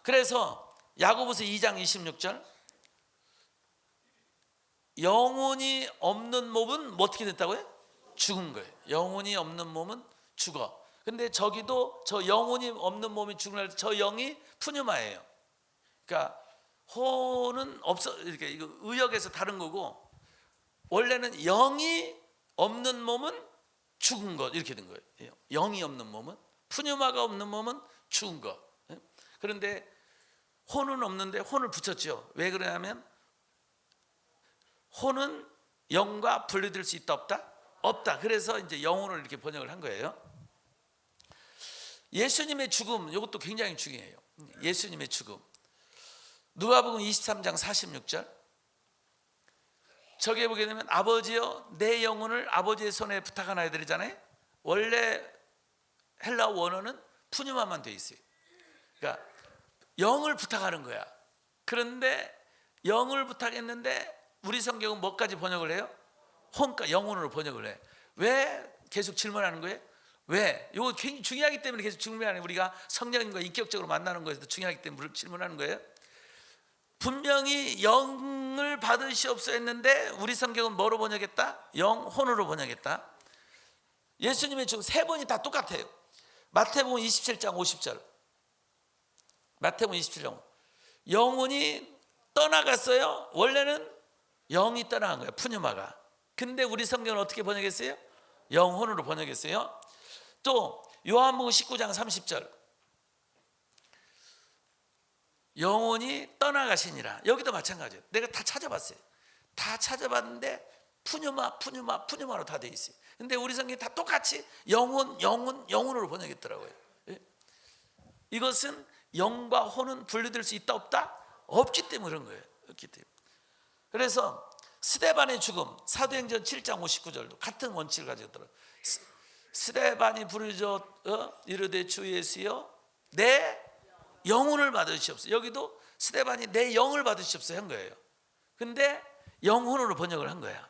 그래서 야고보서 2장 26절 영혼이 없는 몸은 뭐 어떻게 됐다고요? 죽은 거예요. 영혼이 없는 몸은 죽어. 근데 저기도 저 영혼이 없는 몸이 죽는 날 저 영이 푸뉴마예요. 그러니까 혼은 없어, 이렇게 이거 의역에서 다른 거고, 원래는 영이 없는 몸은 죽은 것 이렇게 된 거예요. 영이 없는 몸은, 푸뉴마가 없는 몸은 죽은 것. 그런데 혼은 없는데 혼을 붙였죠. 왜 그러냐면 혼은 영과 분리될 수 있다 없다? 없다. 그래서 이제 영혼을 이렇게 번역을 한 거예요. 예수님의 죽음, 이것도 굉장히 중요해요. 예수님의 죽음. 누가복음 23장 46절. 저기에 보게 되면 아버지여 내 영혼을 아버지의 손에 부탁하나이다 그러잖아요. 원래 헬라어 원어는 푸뉴마만 돼 있어요. 그러니까 영을 부탁하는 거야. 그런데 영을 부탁했는데 우리 성경은 뭐까지 번역을 해요? 혼과 영혼으로 번역을 해. 왜 계속 질문하는 거예요? 왜? 이거 굉장히 중요하기 때문에 계속 질문하는 거예요. 우리가 성령님과 인격적으로 만나는 것에도 중요하기 때문에 질문하는 거예요. 분명히 영을 받으시옵소 했는데 우리 성경은 뭐로 번역했다? 영혼으로 번역했다. 예수님의 죽음 세 번이 다 똑같아요. 마태복음 27장 50절. 마태복음 27장. 영혼이 떠나갔어요. 원래는 영이 떠나간 거예요. 푸뉴마가. 근데 우리 성경은 어떻게 번역했어요? 영혼으로 번역했어요. 또 요한복음 19장 30절. 영혼이 떠나가시니라. 여기도 마찬가지예요. 내가 다 찾아봤어요. 다 찾아봤는데 푸뉴마로 다 돼 있어요. 근데 우리 성경이 다 똑같이 영혼으로 번역했더라고요. 이것은 영과 혼은 분리될 수 있다 없다? 없기 때문에 그런 거예요. 없기 때문에. 그래서 스데반의 죽음, 사도행전 7장 59절도 같은 원칙을 가지고 있더라고요. 스데반이 부르짖어 이르되 주 예수여 내 영혼을 받으시옵소서. 여기도 스데반이 내 영을 받으시옵소서 한 거예요. 근데 영혼으로 번역을 한 거야.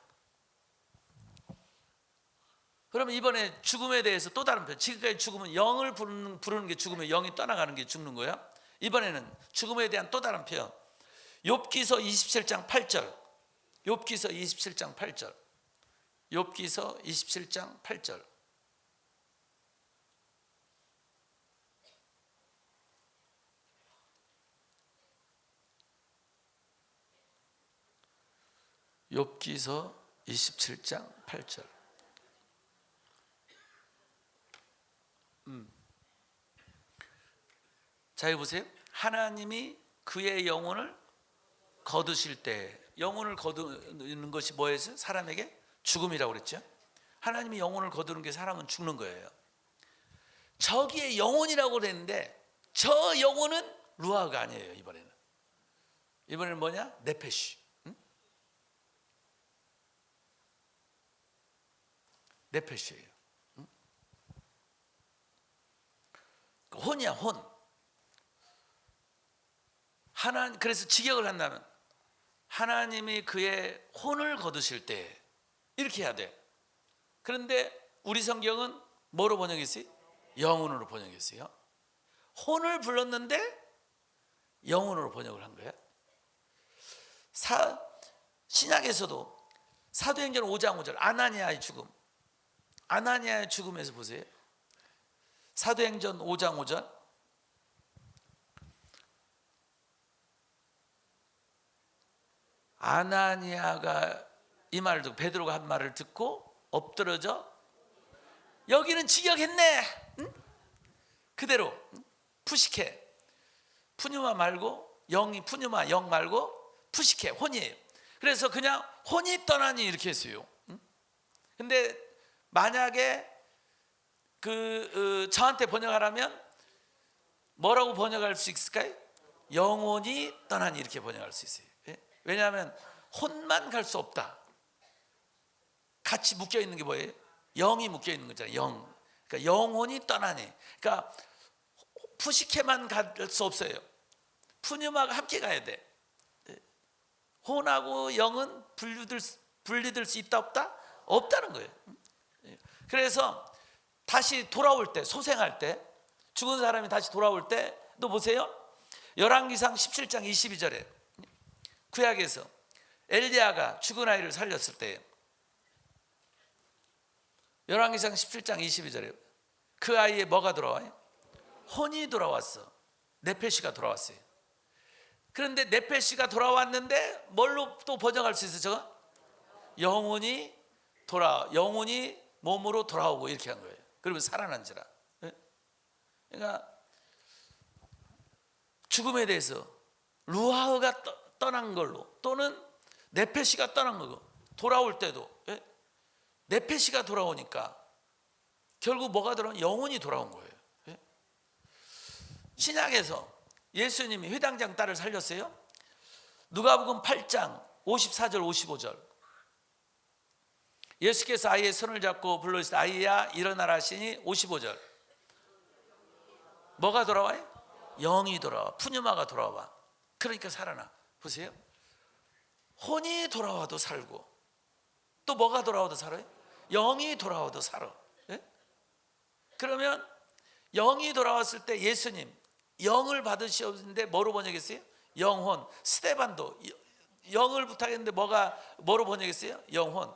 그러면 이번에 죽음에 대해서 또 다른 표현. 지금까지 죽음은 영을 부르는 게 죽으면 영이 떠나가는 게 죽는 거야. 이번에는 죽음에 대한 또 다른 표현. 욥기서 27장 8절. 욥기서 27장 8절. 욥기서 27장 8절. 욥기서 27장 8절. 자, 여기 보세요. 하나님이 그의 영혼을 거두실 때, 영혼을 거두는 것이 뭐예요? 사람에게 죽음이라고 그랬죠. 하나님이 영혼을 거두는 게 사람은 죽는 거예요. 저기에 영혼이라고 그랬는데 저 영혼은 루아가 아니에요. 이번에는 뭐냐? 네페시. 네페시예요. 혼이야, 혼. 그래서 직역을 한다면 하나님이 그의 혼을 거두실 때 이렇게 해야 돼. 그런데 우리 성경은 뭐로 번역했어요? 영혼으로 번역했어요. 혼을 불렀는데 영혼으로 번역을 한 거야. 신약에서도 사도행전 5장 5절 아나니아의 죽음에서 보세요. 사도행전 5장 5절. 아나니아가 이 말을 듣고 베드로가 한 말을 듣고 엎드러져. 여기는 직역했네. 응? 그대로 푸시케. 푸뉴마 말고 영이 푸뉴마 영 말고 푸시케 혼이에요. 그래서 그냥 혼이 떠나니 이렇게 했어요. 근데 만약에 저한테 번역하라면 뭐라고 번역할 수 있을까요? 영혼이 떠나니 이렇게 번역할 수 있어요. 왜냐하면 혼만 갈 수 없다. 같이 묶여 있는 게 뭐예요? 영이 묶여 있는 거잖아요. 영. 그러니까 영혼이 떠나니. 그러니까 푸시케만 갈 수 없어요. 푸뉴마가 함께 가야 돼. 혼하고 영은 분리될 수 있다 없다? 없다는 거예요. 그래서 다시 돌아올 때, 소생할 때, 죽은 사람이 다시 돌아올 때, 또 보세요. 열왕기상 17장 22절에 구약에서 엘리야가 죽은 아이를 살렸을 때, 열왕기상 17장 22절에 그 아이에 뭐가 돌아와요? 혼이 돌아왔어. 네페시가 돌아왔어요. 그런데 네페시가 돌아왔는데 뭘로 또 번역할 수 있어요? 저거? 영혼이 영혼이 몸으로 돌아오고 이렇게 한 거예요. 그러면 살아난지라. 그러니까 죽음에 대해서 루아흐가 떠난 걸로, 또는 네페시가 떠난 거고, 돌아올 때도 네페시가 돌아오니까 결국 뭐가 돌아온? 영혼이 돌아온 거예요. 신약에서 예수님이 회당장 딸을 살렸어요. 누가복음 8장 54절 55절. 예수께서 아이의 손을 잡고 불러주시되 아이야 일어나라 하시니 55절. 뭐가 돌아와요? 영이 돌아와. 푸뉴마가 돌아와. 그러니까 살아나. 보세요. 혼이 돌아와도 살고, 또 뭐가 돌아와도 살아요? 영이 돌아와도 살아. 그러면 영이 돌아왔을 때 예수님 영을 받으셨는데 뭐로 번역했어요? 영혼. 스데반도 영을 부탁했는데 뭐로 번역했어요? 영혼.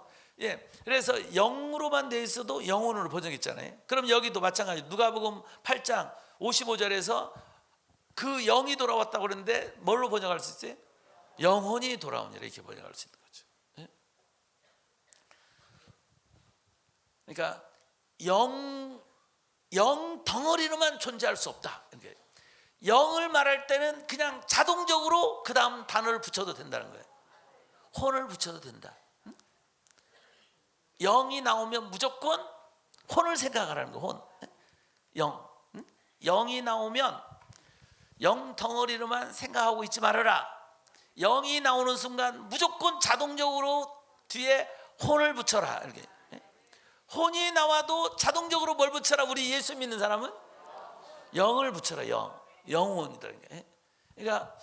그래서 영으로만 돼 있어도 영혼으로 번역했잖아요. 그럼 여기도 마찬가지. 누가복음 8장 55절에서 그 영이 돌아왔다고 그러는데 뭘로 번역할 수 있어요? 영혼이 돌아오니라, 이렇게 번역할 수 있는 거죠. 그러니까 영 덩어리로만 존재할 수 없다. 영을 말할 때는 그냥 자동적으로 그 다음 단어를 붙여도 된다는 거예요. 혼을 붙여도 된다. 영이 나오면 무조건 혼을 생각하라는 거예요. 혼. 영이 나오면 영 덩어리로만 생각하고 있지 말아라. 영이 나오는 순간 무조건 자동적으로 뒤에 혼을 붙여라. 이렇게. 혼이 나와도 자동적으로 뭘 붙여라? 우리 예수 믿는 사람은 영을 붙여라. 영혼이다. 그러니까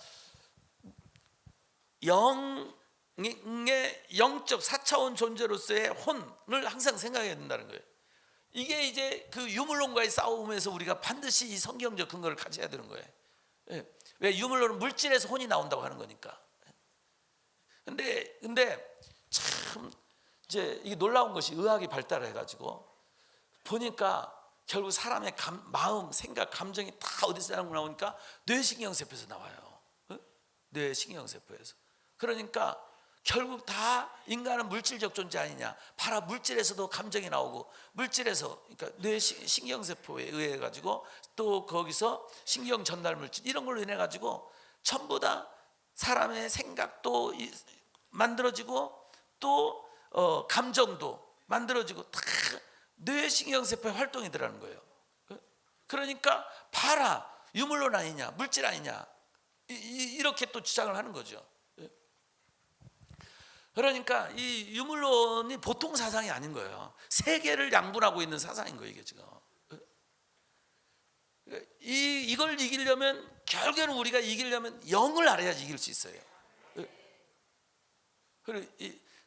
영의 영적 4차원 존재로서의 혼을 항상 생각해야 된다는 거예요. 이게 이제 그 유물론과의 싸움에서 우리가 반드시 이 성경적 근거를 가져야 되는 거예요. 왜? 유물론은 물질에서 혼이 나온다고 하는 거니까. 근데 참 이제 이게 놀라운 것이 의학이 발달해 가지고 보니까 결국 사람의 마음, 생각, 감정이 다 어디서 나오니까 뇌신경세포에서 나와요. 뇌신경세포에서. 그러니까 결국 다 인간은 물질적 존재 아니냐. 바로 물질에서도 감정이 나오고, 물질에서, 그러니까 뇌신경세포에 의해 가지고 또 거기서 신경 전달 물질 이런 걸로 인해 가지고 전부 다 사람의 생각도 만들어지고 또 감정도 만들어지고 다 뇌신경세포의 활동이 들어가는 거예요. 그러니까 봐라, 유물론 아니냐, 물질 아니냐, 이렇게 또 주장을 하는 거죠. 그러니까 이 유물론이 보통 사상이 아닌 거예요. 세계를 양분하고 있는 사상인 거예요, 이게 지금. 이걸 이기려면, 결국에는 우리가 이기려면 영을 알아야지 이길 수 있어요.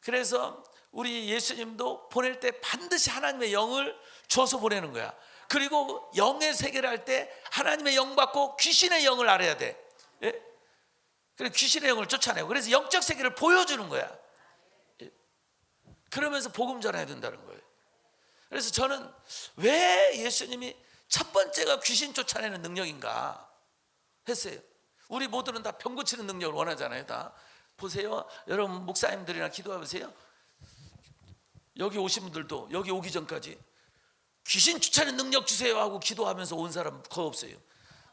그래서 우리 예수님도 보낼 때 반드시 하나님의 영을 줘서 보내는 거야. 그리고 영의 세계를 할 때 하나님의 영 받고 귀신의 영을 알아야 돼. 그래서 귀신의 영을 쫓아내고, 그래서 영적 세계를 보여주는 거야. 그러면서 복음 전해야 된다는 거예요. 그래서 저는 왜 예수님이 첫 번째가 귀신 쫓아내는 능력인가 했어요. 우리 모두는 다 병 고치는 능력을 원하잖아요. 다 보세요. 여러분 목사님들이나 기도해보세요. 여기 오신 분들도 여기 오기 전까지 귀신 쫓아내는 능력 주세요 하고 기도하면서 온 사람 거의 없어요.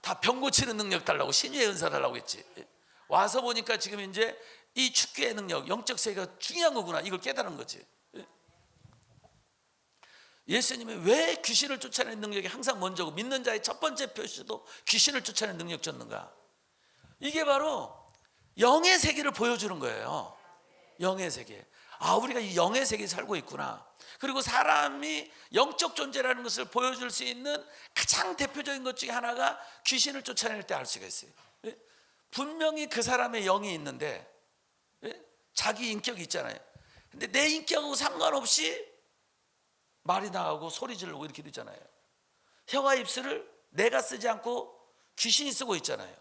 다 병 고치는 능력 달라고, 신유의 은사 달라고 했지. 와서 보니까 지금 이제 이 축기의 능력, 영적 세계가 중요한 거구나, 이걸 깨달은 거지. 예수님이 왜 귀신을 쫓아내는 능력이 항상 먼저고 믿는 자의 첫 번째 표시도 귀신을 쫓아내는 능력이었는가? 이게 바로 영의 세계를 보여주는 거예요. 영의 세계. 아, 우리가 이 영의 세계에 살고 있구나. 그리고 사람이 영적 존재라는 것을 보여줄 수 있는 가장 대표적인 것 중에 하나가 귀신을 쫓아낼 때 알 수가 있어요. 분명히 그 사람의 영이 있는데 자기 인격이 있잖아요. 근데 내 인격하고 상관없이 말이 나가고 소리 지르고 이렇게 되잖아요. 혀와 입술을 내가 쓰지 않고 귀신이 쓰고 있잖아요.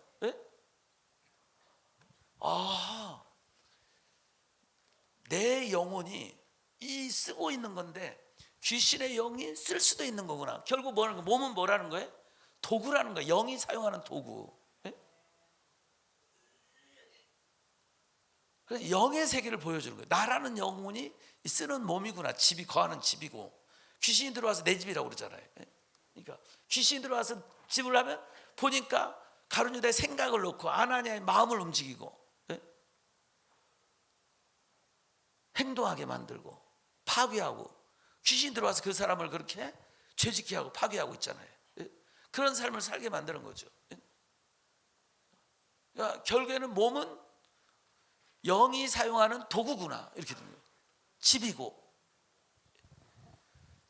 내 영혼이 이 쓰고 있는 건데 귀신의 영이 쓸 수도 있는 거구나. 결국 뭐라는 거? 몸은 뭐라는 거예요? 도구라는 거예요. 영이 사용하는 도구. 그래서 영의 세계를 보여주는 거예요. 나라는 영혼이 쓰는 몸이구나. 집이 거하는 집이고, 귀신이 들어와서 내 집이라고 그러잖아요. 그러니까 귀신이 들어와서 집을 하면 보니까 가룟 유다의 생각을 놓고 아나니아의 마음을 움직이고, 행동하게 만들고 파괴하고, 귀신이 들어와서 그 사람을 그렇게 죄짓게 하고 파괴하고 있잖아요. 그런 삶을 살게 만드는 거죠. 그러니까 결국에는 몸은 영이 사용하는 도구구나, 이렇게 됩니다. 집이고,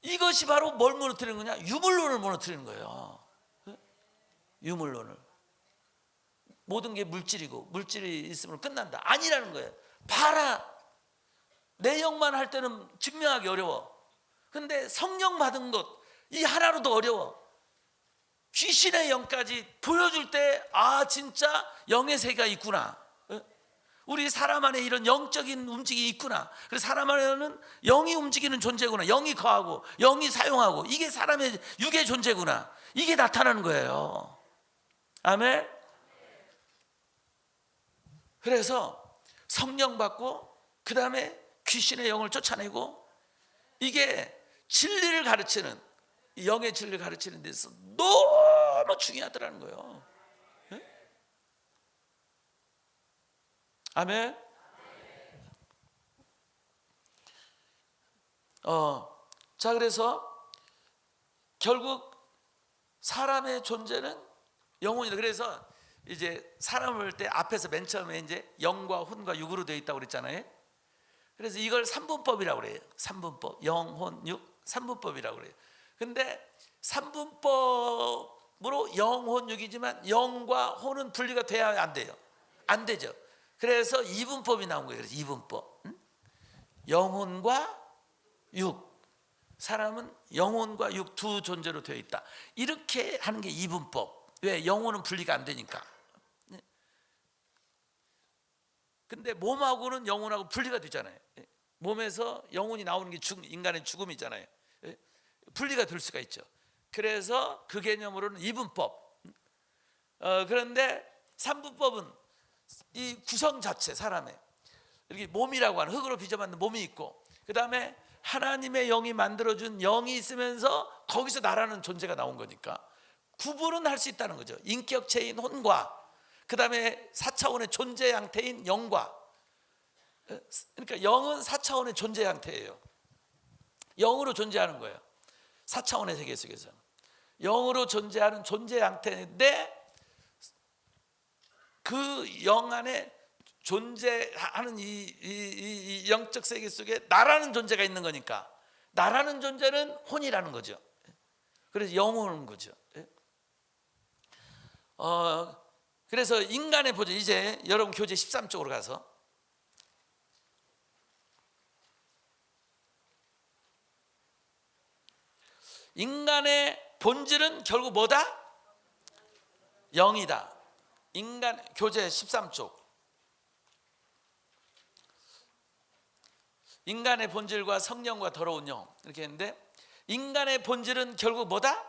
이것이 바로 뭘 무너뜨리는 거냐? 유물론을 무너뜨리는 거예요. 유물론을. 모든 게 물질이고 물질이 있으면 끝난다, 아니라는 거예요. 봐라, 내 영만 할 때는 증명하기 어려워. 근데 성령 받은 것, 이 하나로도 어려워. 귀신의 영까지 보여줄 때, 아, 진짜 영의 세계가 있구나. 우리 사람 안에 이런 영적인 움직임이 있구나. 그래서 사람 안에는 영이 움직이는 존재구나. 영이 거하고 영이 사용하고, 이게 사람의 육의 존재구나. 이게 나타나는 거예요. 아멘. 그래서 성령 받고 그 다음에 귀신의 영을 쫓아내고, 이게 진리를 가르치는, 영의 진리를 가르치는 데서 너무 중요하더라는 거예요. 아멘. 자, 그래서 결국 사람의 존재는 영혼이다. 그래서 이제 사람을 볼 때 앞에서 맨 처음에 이제 영과 혼과 육으로 되어 있다고 그랬잖아요. 그래서 이걸 삼분법이라고 그래요. 삼분법, 영, 혼, 육, 삼분법이라고 그래요. 근데 삼분법으로 영, 혼, 육이지만 영과 혼은 분리가 돼야 안 돼요. 안 되죠. 그래서 이분법이 나온 거예요. 그래서 이분법. 영혼과 육. 사람은 영혼과 육 두 존재로 되어 있다. 이렇게 하는 게 이분법. 왜? 영혼은 분리가 안 되니까. 근데 몸하고는 영혼하고 분리가 되잖아요. 몸에서 영혼이 나오는 게 인간의 죽음이잖아요. 분리가 될 수가 있죠. 그래서 그 개념으로는 이분법. 그런데 삼분법은 이 구성 자체, 사람의 이렇게 몸이라고 하는 흙으로 빚어 만든 몸이 있고, 그 다음에 하나님의 영이 만들어준 영이 있으면서 거기서 나라는 존재가 나온 거니까 구분은 할 수 있다는 거죠. 인격체인 혼과 그 다음에 4차원의 존재 양태인 영과. 그러니까 영은 4차원의 존재 양태예요. 영으로 존재하는 거예요. 4차원의 세계 속에서는 영으로 존재하는 존재 양태인데, 그 영 안에 존재하는 이 영적 세계 속에 나라는 존재가 있는 거니까, 나라는 존재는 혼이라는 거죠. 그래서 영혼인 거죠. 그래서 인간의 본질, 이제 여러분 교재 13쪽으로 가서, 인간의 본질은 결국 뭐다? 영이다. 인간 교재 13쪽. 인간의 본질과 성령과 더러운 영, 이렇게 했는데, 인간의 본질은 결국 뭐다?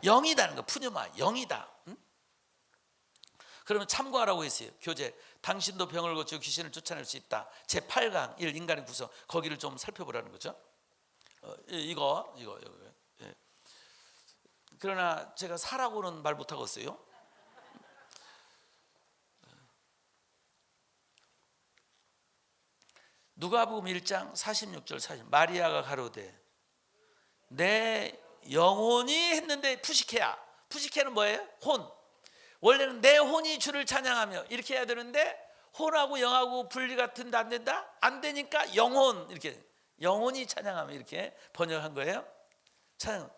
영이다는 거. 푸뉴마, 영이다. 그러면 참고하라고 했어요. 교재, 당신도 병을 고치고 귀신을 쫓아낼 수 있다. 제8강 1 인간의 구성, 거기를 좀 살펴보라는 거죠. 이거. 예. 그러나 제가 사라고는 말 못하겠어요. 누가복음 1장 46절 40, 마리아가 가로되 내 영혼이 했는데 푸시케야. 푸시케는 뭐예요? 혼. 원래는 내 혼이 주를 찬양하며 이렇게 해야 되는데, 혼하고 영하고 분리가 된다 안 된다? 안 되니까 영혼, 이렇게 영혼이 찬양하며 이렇게 번역한 거예요. 찬양.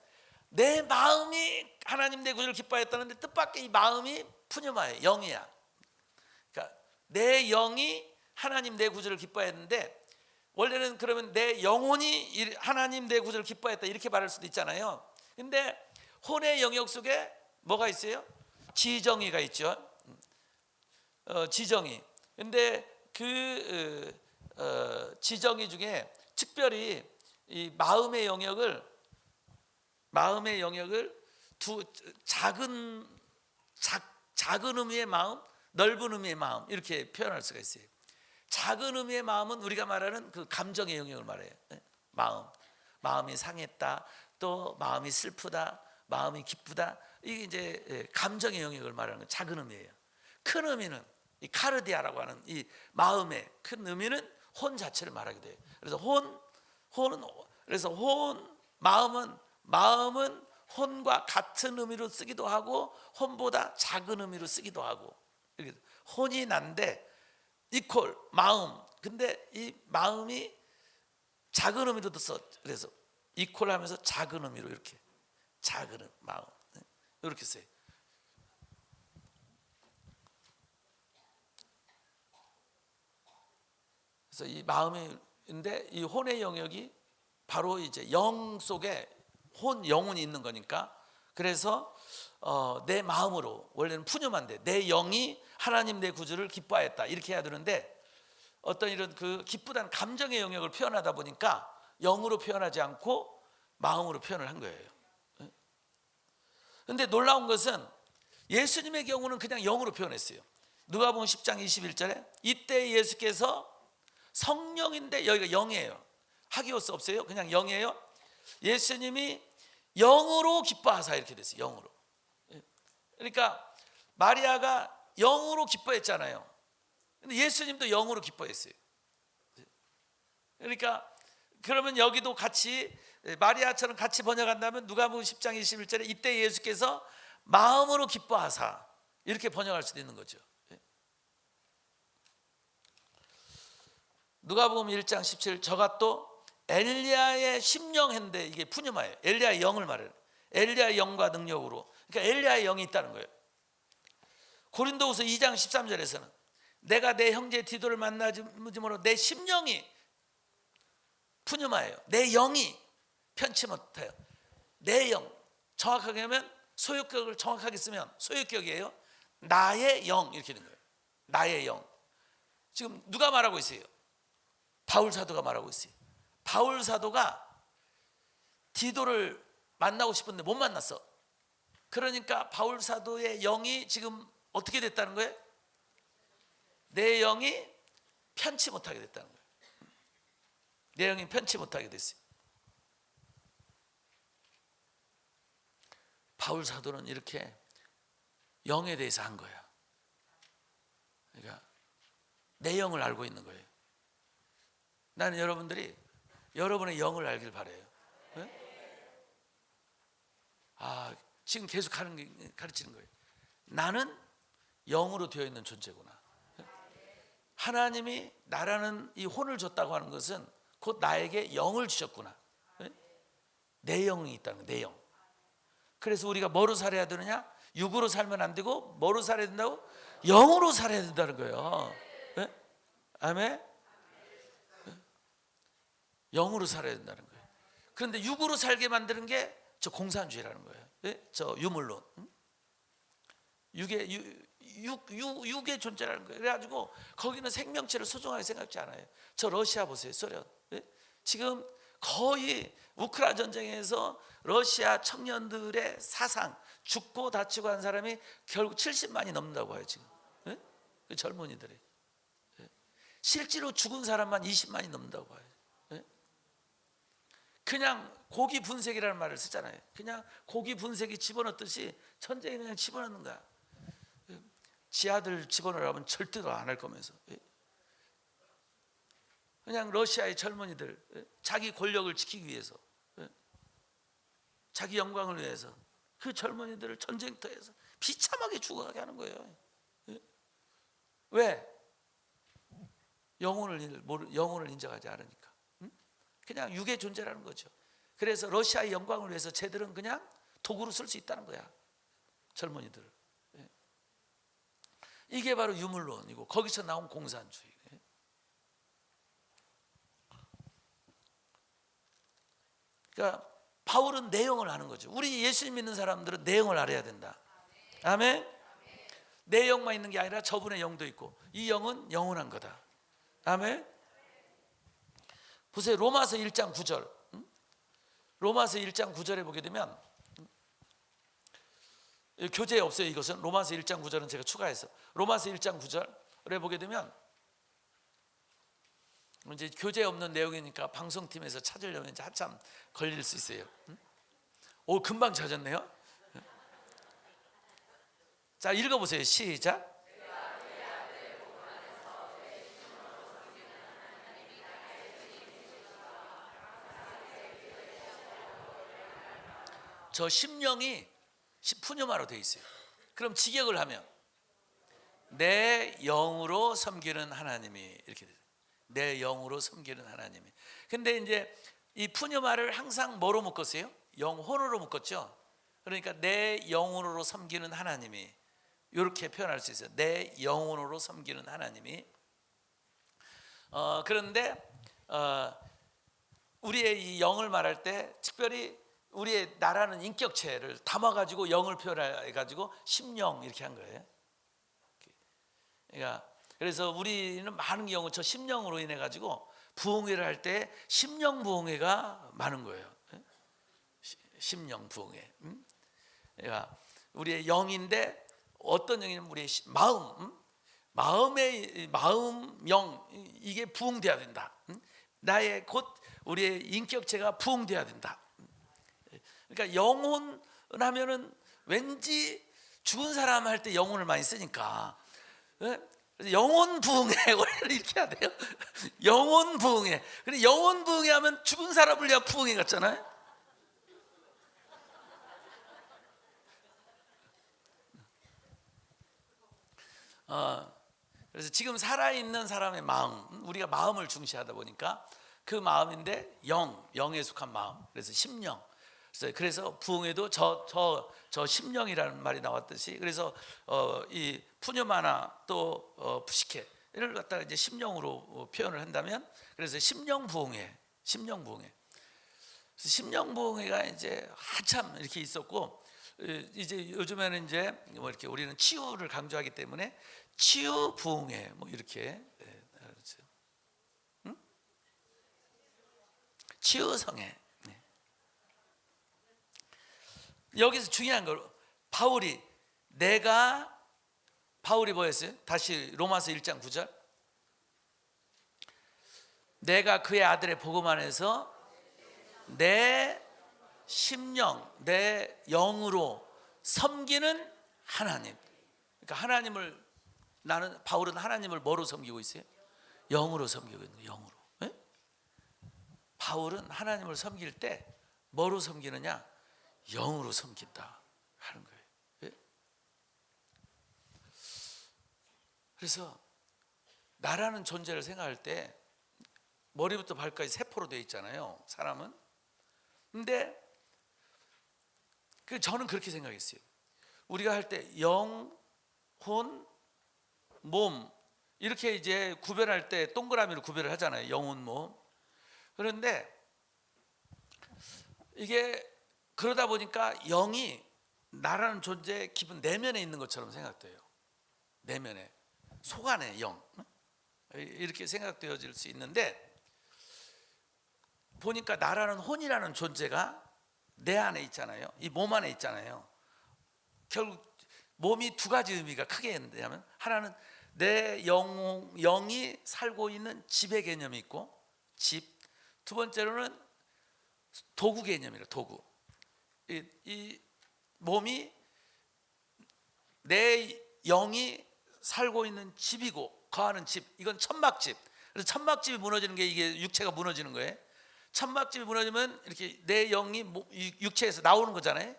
내 마음이 하나님 내 구주를 기뻐했다는데, 뜻밖의 이 마음이 푸뉴마예요. 영이야. 그러니까 내 영이 하나님 내 구주를 기뻐했는데, 원래는 그러면 내 영혼이 하나님 내 구주를 기뻐했다 이렇게 말할 수도 있잖아요. 근데 혼의 영역 속에 뭐가 있어요? 지정의가 있죠. 지정의. 근데 그 지정의 중에 특별히 이 마음의 영역을 두 작은 의미의 마음, 넓은 의미의 마음, 이렇게 표현할 수가 있어요. 작은 의미의 마음은 우리가 말하는 그 감정의 영역을 말해요. 마음이 상했다, 또 마음이 슬프다, 마음이 기쁘다. 이게 이제 감정의 영역을 말하는 건 작은 의미예요. 큰 의미는 이 카르디아라고 하는 이 마음의 큰 의미는 혼 자체를 말하게 돼요. 그래서 마음은 혼과 같은 의미로 쓰기도 하고 혼보다 작은 의미로 쓰기도 하고, 혼이 난데 이퀄 마음, 근데 이 마음이 작은 의미로도 써. 그래서 이퀄 하면서 작은 의미로 이렇게 작은 마음 이렇게 써요. 그래서 이 마음인데 이 혼의 영역이 바로 이제 영 속에 영혼이 있는 거니까, 그래서 내 마음으로, 원래는 푸념한데 내 영이 하나님 내 구주를 기뻐하였다 이렇게 해야 되는데, 어떤 이런 그 기쁘다는 감정의 영역을 표현하다 보니까 영으로 표현하지 않고 마음으로 표현을 한 거예요. 그런데 놀라운 것은 예수님의 경우는 그냥 영으로 표현했어요. 누가복음 10장 21절에 이때 예수께서 성령인데, 여기가 영이에요. 하기오스 없어요. 그냥 영이에요. 예수님이 영으로 기뻐하사 이렇게 됐어요. 영으로. 그러니까 마리아가 영으로 기뻐했잖아요. 근데 예수님도 영으로 기뻐했어요. 그러니까 그러면 여기도 같이 마리아처럼 같이 번역한다면 누가복음 10장 21절에 이때 예수께서 마음으로 기뻐하사 이렇게 번역할 수도 있는 거죠. 누가복음 1장 17 저가 또 엘리야의 심령인데, 이게 푸뉴마예요. 엘리야의 영을 말해요. 엘리야의 영과 능력으로. 그러니까 엘리야의 영이 있다는 거예요. 고린도후서 2장 13절에서는 내가 내 형제 디도를 만나짐으로 내 심령이 푸뉴마예요. 내 영이 편치 못해요. 내 영, 정확하게 하면 소유격을 정확하게 쓰면 소유격이에요. 나의 영 이렇게 되는 거예요. 나의 영. 지금 누가 말하고 있어요? 바울 사도가 말하고 있어요. 바울 사도가 디도를 만나고 싶은데 못 만났어. 그러니까 바울 사도의 영이 지금 어떻게 됐다는 거예요? 내 영이 편치 못하게 됐다는 거예요. 내 영이 편치 못하게 됐어요. 바울 사도는 이렇게 영에 대해서 한 거야. 그러니까 내 영을 알고 있는 거예요. 나는 여러분들이 여러분의 영을 알길 바라요. 네? 지금 계속 가르치는 거예요. 나는 영으로 되어 있는 존재구나. 하나님이 나라는 이 혼을 줬다고 하는 것은 곧 나에게 영을 주셨구나. 내 영이 있다는 거예요. 내 영. 그래서 우리가 뭐로 살아야 되느냐? 육으로 살면 안 되고 뭐로 살아야 된다고? 영으로 살아야 된다는 거예요. 네? 아멘. 영으로 살아야 된다는 거예요. 그런데 육으로 살게 만드는 게 저 공산주의라는 거예요. 네? 저 유물론. 육의 존재라는 거예요. 그래가지고 거기는 생명체를 소중하게 생각지 않아요. 저 러시아 보세요. 소련. 네? 지금 거의 우크라 전쟁에서 러시아 청년들의 사상, 죽고 다치고 한 사람이 결국 70만이 넘는다고 해요. 지금. 네? 그 젊은이들이. 네? 실제로 죽은 사람만 20만이 넘는다고 봐요. 그냥 고기 분쇄기라는 말을 쓰잖아요. 그냥 고기 분쇄기 집어넣듯이 전쟁에 그냥 집어넣는 거야. 지 아들 집어넣으라면 절대로 안 할 거면서. 그냥 러시아의 젊은이들, 자기 권력을 지키기 위해서, 자기 영광을 위해서 그 젊은이들을 전쟁터에서 비참하게 죽어가게 하는 거예요. 왜? 영혼을 인정하지 않으니까. 그냥 육의 존재라는 거죠. 그래서 러시아의 영광을 위해서 쟤들은 그냥 도구로 쓸 수 있다는 거야. 젊은이들. 이게 바로 유물론이고 거기서 나온 공산주의. 그러니까 바울은 내용을 아는 거죠. 우리 예수님 믿는 사람들은 내용을 알아야 된다. 아멘. 내 영만 있는 게 아니라 저분의 영도 있고 이 영은 영원한 거다. 아멘. 보세요. 로마서 1장 9절. 로마서 1장 9절에 보게 되면 교재에 없어요. 이것은 로마서 1장 9절은 제가 추가해서 로마서 1장 9절에 보게 되면 이제 교재 없는 내용이니까 방송팀에서 찾으려면 이제 한참 걸릴 수 있어요. 오, 금방 찾았네요. 자, 읽어보세요. 시작. 저 심령이 푸뉴마로 되어 있어요. 그럼 직역을 하면 내 영으로 섬기는 하나님이 이렇게 돼요. 내 영으로 섬기는 하나님이. 근데 이제 이 푸뉴마를 항상 뭐로 묶었어요? 영혼으로 묶었죠. 그러니까 내 영혼으로 섬기는 하나님이, 이렇게 표현할 수 있어요. 내 영혼으로 섬기는 하나님이. 그런데 우리의 이 영을 말할 때 특별히 우리의 나라는 인격체를 담아가지고 영을 표현해가지고 심령 이렇게 한 거예요. 그러니까 그래서 우리는 많은 경우 저 심령으로 인해 가지고 부흥회를 할 때 심령 부흥회가 많은 거예요. 심령 부흥회. 그러니까 우리의 영인데 어떤 영이냐면 우리의 마음의 마음 영, 이게 부흥돼야 된다. 나의 곧 우리의 인격체가 부흥돼야 된다. 그러니까 영혼 하면은 왠지 죽은 사람 할 때 영혼을 많이 쓰니까 영혼 부흥회 이렇게 해야 돼요. 영혼 부흥회. 근데 영혼 부흥회 하면 죽은 사람을 위한 부흥회 같잖아요. 그래서 지금 살아있는 사람의 마음, 우리가 마음을 중시하다 보니까 그 마음인데 영에 속한 마음. 그래서 심령. 그래서 부흥회도 저 심령이라는 말이 나왔듯이, 그래서 이 푸뉴마나 또 푸시케를 갖다가 이제 심령으로 표현을 한다면, 그래서 심령 부흥회. 그래서 심령 부흥회가 이제 한참 이렇게 있었고, 이제 요즘에는 이제 뭐 이렇게 우리는 치유를 강조하기 때문에 치유 부흥회 뭐 이렇게, 치유 성회. 여기서 중요한 거, 바울이 뭐였어요? 다시 로마서 1장 9절. 내가 그의 아들의 복음 안에서 내 심령, 내 영으로 섬기는 하나님. 그러니까 바울은 하나님을 뭐로 섬기고 있어요? 영으로 섬기고 있는 거예요. 영으로. 네? 바울은 하나님을 섬길 때 뭐로 섬기느냐? 영으로 섬긴다 하는 거예요. 예? 그래서 나라는 존재를 생각할 때 머리부터 발까지 세포로 되어 있잖아요, 사람은. 근데 저는 그렇게 생각했어요. 우리가 할 때 영, 혼, 몸 이렇게 이제 구별할 때 동그라미로 구별을 하잖아요. 영혼, 몸. 그런데 이게 그러다 보니까 영이 나라는 존재의 기분 내면에 있는 것처럼 생각돼요. 내면에, 속 안에 영, 이렇게 생각되어질 수 있는데, 보니까 나라는 혼이라는 존재가 내 안에 있잖아요. 이 몸 안에 있잖아요. 결국 몸이 두 가지 의미가 크게 있는데, 하나는 내 영이 살고 있는 집의 개념이 있고, 집. 두 번째로는 도구 개념이에요. 도구. 이 몸이 내 영이 살고 있는 집이고 거하는 집, 이건 천막집. 그래서 천막집이 무너지는 게 이게 육체가 무너지는 거예요. 천막집이 무너지면 이렇게 내 영이 육체에서 나오는 거잖아요.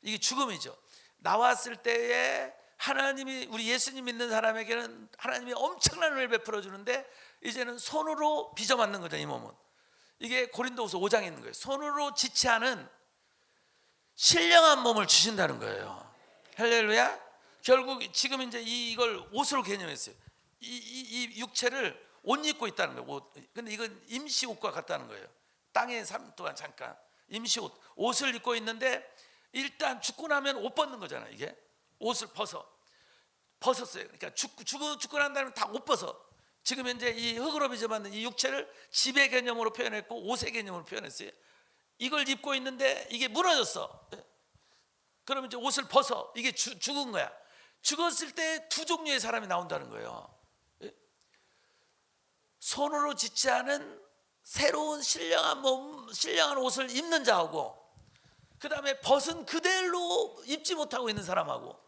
이게 죽음이죠. 나왔을 때에 하나님이, 우리 예수님 믿는 사람에게는 하나님이 엄청난 은혜를 베풀어 주는데, 이제는 손으로 빚어 맞는 거죠. 이 몸은. 이게 고린도후서 5장에 있는 거예요. 손으로 지체하는 신령한 몸을 주신다는 거예요. 할렐루야. 결국 지금 이제 이걸 옷으로 개념했어요. 이 육체를 옷 입고 있다는 거예요. 옷. 근데 이건 임시 옷과 같다는 거예요. 땅에 삶 동안 잠깐 임시 옷을 입고 있는데, 일단 죽고 나면 옷 벗는 거잖아요. 이게 옷을 벗었어요. 그러니까 죽고 난 다음에 다 옷 벗어. 지금 현재 이 흙으로 빚어 만든 이 육체를 집의 개념으로 표현했고 옷의 개념으로 표현했어요. 이걸 입고 있는데 이게 무너졌어. 그러면 이제 옷을 벗어. 이게 죽은 거야. 죽었을 때 두 종류의 사람이 나온다는 거예요. 손으로 짓지 않은 새로운 신령한 몸, 신령한 옷을 입는 자하고, 그 다음에 벗은 그대로 입지 못하고 있는 사람하고,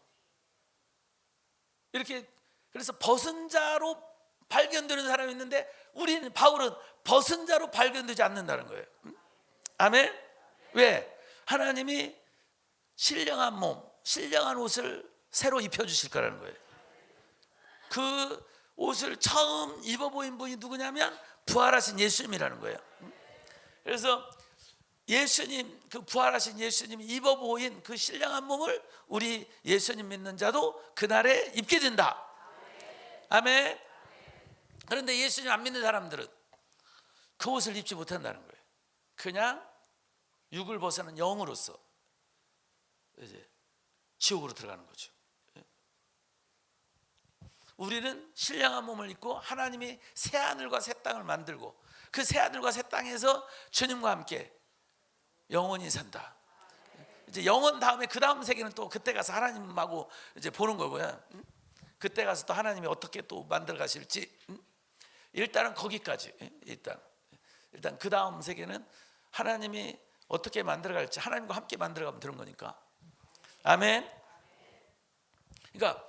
이렇게 그래서 벗은 자로 발견되는 사람이 있는데, 바울은 벗은 자로 발견되지 않는다는 거예요. 아멘. 왜? 하나님이 신령한 몸, 신령한 옷을 새로 입혀주실 거라는 거예요. 그 옷을 처음 입어보인 분이 누구냐면 부활하신 예수님이라는 거예요. 그래서 예수님, 그 부활하신 예수님이 입어보인 그 신령한 몸을 우리 예수님 믿는 자도 그날에 입게 된다. 아멘. 그런데 예수님 안 믿는 사람들은 그 옷을 입지 못한다는 거예요. 그냥 육을 벗어난 영으로서 이제 지옥으로 들어가는 거죠. 우리는 신령한 몸을 입고 하나님이 새 하늘과 새 땅을 만들고, 그 새 하늘과 새 땅에서 주님과 함께 영원히 산다. 이제 영원 다음에 그 다음 세계는 또 그때 가서 하나님하고 이제 보는 거고요. 그때 가서 또 하나님이 어떻게 또 만들어 가실지, 일단은 거기까지. 일단 그 다음 세계는 하나님이 어떻게 만들어 갈지, 하나님과 함께 만들어 가면 되는 거니까. 아멘. 그러니까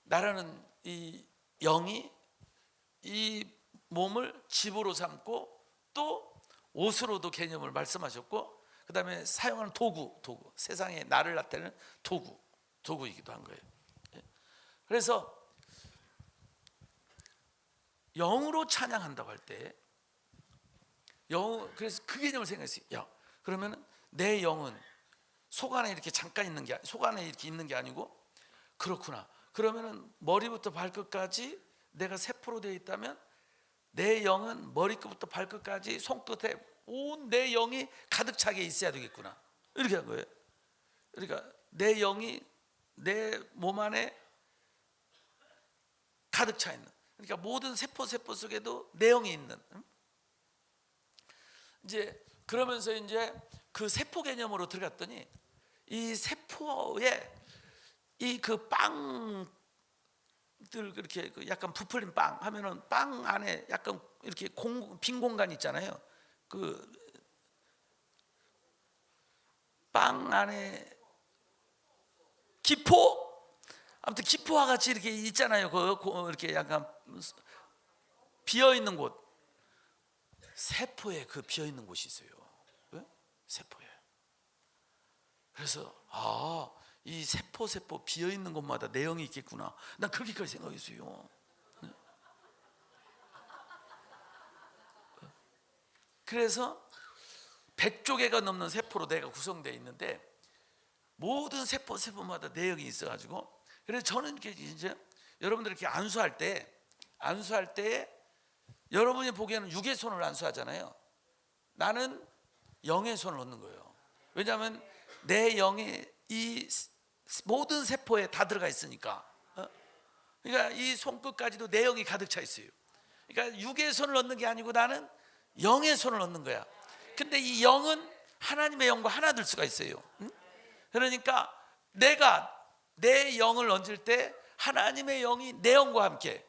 나라는 이 영이 이 몸을 집으로 삼고, 또 옷으로도 개념을 말씀하셨고, 그 다음에 사용하는 도구, 세상에 나를 나타내는 도구이기도 한 거예요. 그래서 영으로 찬양한다고 할 때, 그래서 그 개념을 생각했어요. 야, 그러면 내 영은 속 안에 이렇게 잠깐 있는 게, 속 안에 이렇게 있는 게 아니고, 그렇구나. 그러면은 머리부터 발끝까지 내가 세포로 되어 있다면, 내 영은 머리끝부터 발끝까지 손끝에 온 내 영이 가득 차게 있어야 되겠구나. 이렇게 한 거예요. 그러니까 내 영이 내 몸 안에 가득 차 있는, 그러니까 모든 세포 속에도 내 영이 있는. 이제 그러면서 이제 그 세포 개념으로 들어갔더니, 이 세포에 이 그 빵들, 그렇게 약간 부풀린 빵 하면은 빵 안에 약간 이렇게 빈 공간 있잖아요. 그 빵 안에 기포, 아무튼 기포와 같이 이렇게 있잖아요. 이렇게 약간 비어 있는 곳, 세포에 그 비어 있는 곳이 있어요. 네? 세포에. 그래서 이 세포 비어 있는 곳마다 내용이 있겠구나. 난 그렇게까지 생각했어요. 그래서 100조 개가 넘는 세포로 내가 구성되어 있는데, 모든 세포마다 내용이 있어가지고, 그래서 저는 이제 여러분들 이렇게 안수할 때 여러분이 보기에는 육의 손을 안수하잖아요. 나는 영의 손을 넣는 거예요. 왜냐하면 내 영이 이 모든 세포에 다 들어가 있으니까. 그러니까 이 손끝까지도 내 영이 가득 차 있어요. 그러니까 육의 손을 넣는 게 아니고 나는 영의 손을 넣는 거야. 근데 이 영은 하나님의 영과 하나 될 수가 있어요. 그러니까 내가 내 영을 얹을 때 하나님의 영이 내 영과 함께,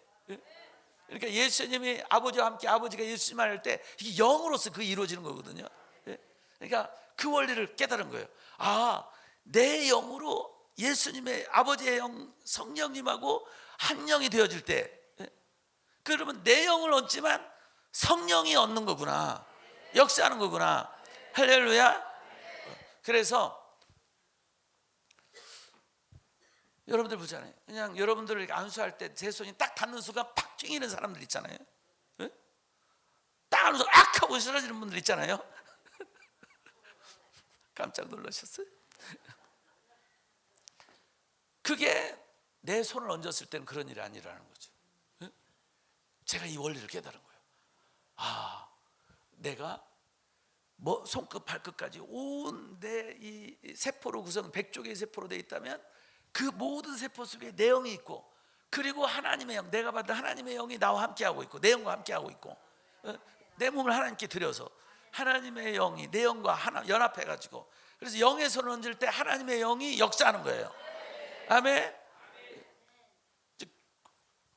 그러니까 예수님이 아버지와 함께, 아버지가 예수님 할 때 이게 영으로서 그게 이루어지는 거거든요. 그러니까 그 원리를 깨달은 거예요. 내 영으로 예수님의 아버지의 영 성령님하고 한 영이 되어질 때, 그러면 내 영을 얻지만 성령이 얻는 거구나, 역사하는 거구나. 할렐루야. 그래서 여러분들 보잖아요. 그냥 여러분들을 안수할 때 제 손이 딱 닿는 순간 팍 튕기는 사람들 있잖아요. 딱 하면서 악 하고 쓰러지는 분들 있잖아요. 깜짝 놀라셨어요? 그게 내 손을 얹었을 때는 그런 일이 아니라는 거죠. 제가 이 원리를 깨달은 거예요. 내가 손끝 발끝까지 온 내 이 세포로 구성 100조 개의 세포로 되어 있다면, 그 모든 세포 속에 내 영이 있고, 그리고 하나님의 영, 내가 받은 하나님의 영이 나와 함께하고 있고, 내 영과 함께하고 있고, 내 몸을 하나님께 드려서 하나님의 영이 내 영과 하나 연합해가지고, 그래서 영의 손을 얹을 때 하나님의 영이 역사하는 거예요. 아멘.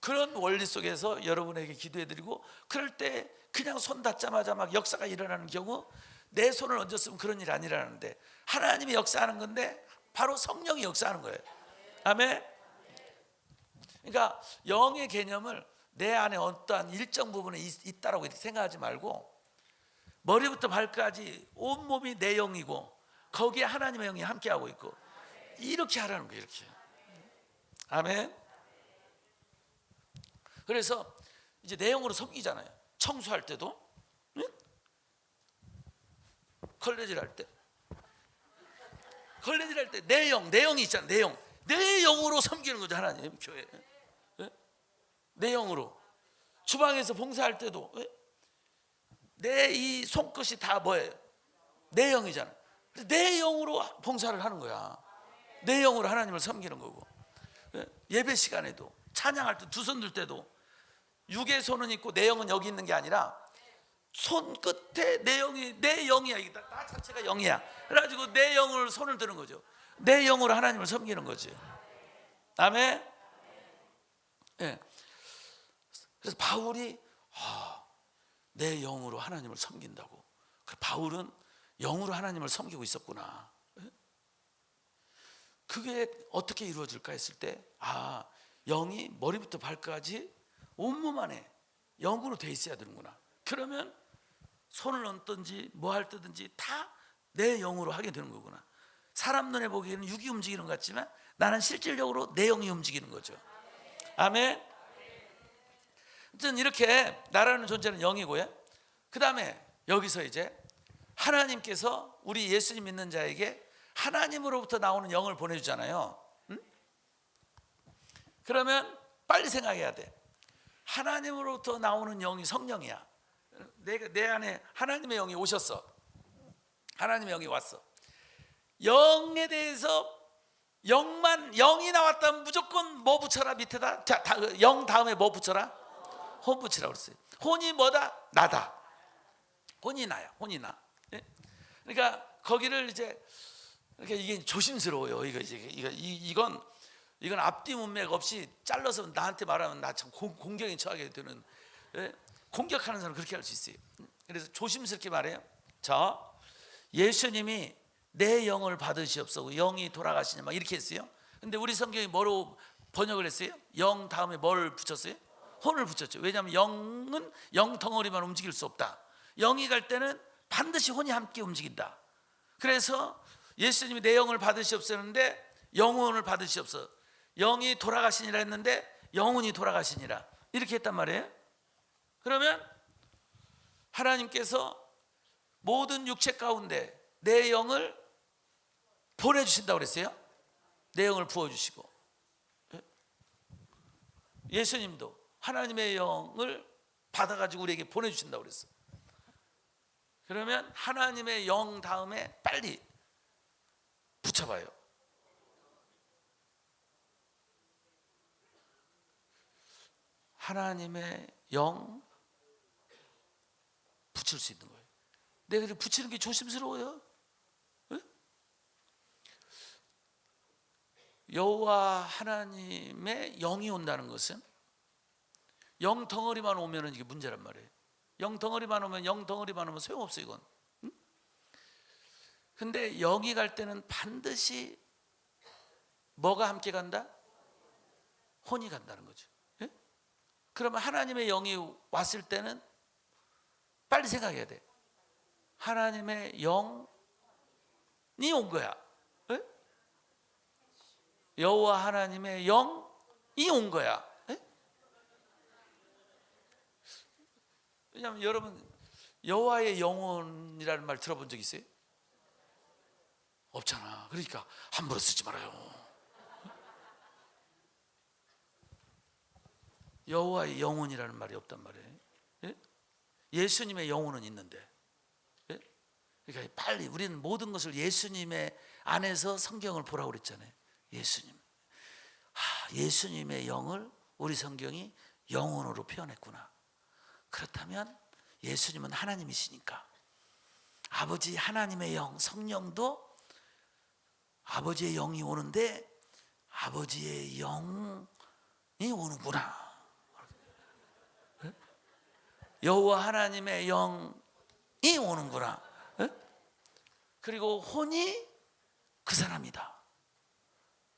그런 원리 속에서 여러분에게 기도해드리고, 그럴 때 그냥 손 닿자마자 막 역사가 일어나는 경우, 내 손을 얹었으면 그런 일이 안 일어나는데 하나님이 역사하는 건데 바로 성령이 역사하는 거예요. 아멘. 그러니까 영의 개념을 내 안에 어떠한 일정 부분에 있다라고 이렇게 생각하지 말고, 머리부터 발까지 온몸이 내 영이고 거기에 하나님의 영이 함께하고 있고, 이렇게 하라는 거예요. 이렇게. 아멘. 그래서 이제 내 영으로 섬기잖아요. 청소할 때도, 응? 걸레질 할 때, 내 영이 있잖아요. 내 영으로 섬기는 거죠. 하나님 교회. 응? 내 영으로. 주방에서 봉사할 때도 내 이 손끝이 다 뭐예요? 내 영이잖아. 내 영으로 봉사를 하는 거야. 내 영으로 하나님을 섬기는 거고, 예배 시간에도, 찬양할 때, 두 손 들 때도 육의 손은 있고 내 영은 여기 있는 게 아니라 손끝에 내 영이야. 이게 나 자체가 영이야. 그래가지고 내 영을 손을 드는 거죠. 내 영으로 하나님을 섬기는 거지. 아멘. 예. 그래서 바울이 내 영으로 하나님을 섬긴다고. 바울은 영으로 하나님을 섬기고 있었구나. 그게 어떻게 이루어질까 했을 때, 영이 머리부터 발까지 온몸 안에 영으로 돼 있어야 되는구나. 그러면 손을 얹든지 뭐 할 때든지 다 내 영으로 하게 되는 거구나. 사람 눈에 보기에는 육이 움직이는 것 같지만 나는 실질적으로 내 영이 움직이는 거죠. 아멘. 아무튼 이렇게 나라는 존재는 영이고요. 그 다음에 여기서 이제 하나님께서 우리 예수님 믿는 자에게 하나님으로부터 나오는 영을 보내주잖아요. 응? 그러면 빨리 생각해야 돼. 하나님으로부터 나오는 영이 성령이야. 내 안에 하나님의 영이 오셨어. 하나님의 영이 왔어. 영에 대해서 영이 나왔다면 무조건 뭐 붙여라 밑에다. 자, 영 다음에 뭐 붙여라? 혼 붙이라고 그랬어요. 혼이 뭐다? 나다. 혼이 나야. 혼이 나. 그러니까 거기를 이제 이게 조심스러워요. 이건 앞뒤 문맥 없이 잘라서 나한테 말하면 나 참 공격에 처하게 되는, 공격하는 사람 그렇게 할 수 있어요. 그래서 조심스럽게 말해요. 자, 예수님이 내 영을 받으시옵소서, 영이 돌아가시냐 막 이렇게 했어요. 근데 우리 성경이 뭐로 번역을 했어요? 영 다음에 뭘 붙였어요? 혼을 붙였죠. 왜냐하면 영은 영 덩어리만 움직일 수 없다. 영이 갈 때는 반드시 혼이 함께 움직인다. 그래서 예수님이 내 영을 받으시옵소서는데 영혼을 받으시옵소서, 영이 돌아가시니라 했는데 영혼이 돌아가시니라 이렇게 했단 말이에요. 그러면 하나님께서 모든 육체 가운데 내 영을 보내주신다고 그랬어요. 내 영을 부어주시고, 예수님도 하나님의 영을 받아가지고 우리에게 보내주신다고 그랬어요. 그러면 하나님의 영 다음에 빨리 붙여봐요. 하나님의 영 붙일 수 있는 거예요. 내가 붙이는 게 조심스러워요. 여호와 하나님의 영이 온다는 것은 영 덩어리만 오면은 이게 문제란 말이에요. 영 덩어리만 오면 소용없어 이건. 근데 영이 갈 때는 반드시 뭐가 함께 간다? 혼이 간다는 거죠. 그러면 하나님의 영이 왔을 때는 빨리 생각해야 돼. 하나님의 영이 온 거야. 여호와 하나님의 영이 온 거야. 왜냐하면 여러분 여호와의 영혼이라는 말 들어본 적 있어요? 없잖아. 그러니까 함부로 쓰지 말아요. 여호와의 영혼이라는 말이 없단 말이에요. 예수님의 영혼은 있는데, 그러니까 빨리 우리는 모든 것을 예수님의 안에서 성경을 보라고 그랬잖아요. 예수님의 영을 우리 성경이 영혼으로 표현했구나. 그렇다면 예수님은 하나님이시니까 아버지 하나님의 영 성령도 아버지의 영이 오는데 아버지의 영이 오는구나. 여호와 하나님의 영이 오는구나. 예? 그리고 혼이 그 사람이다.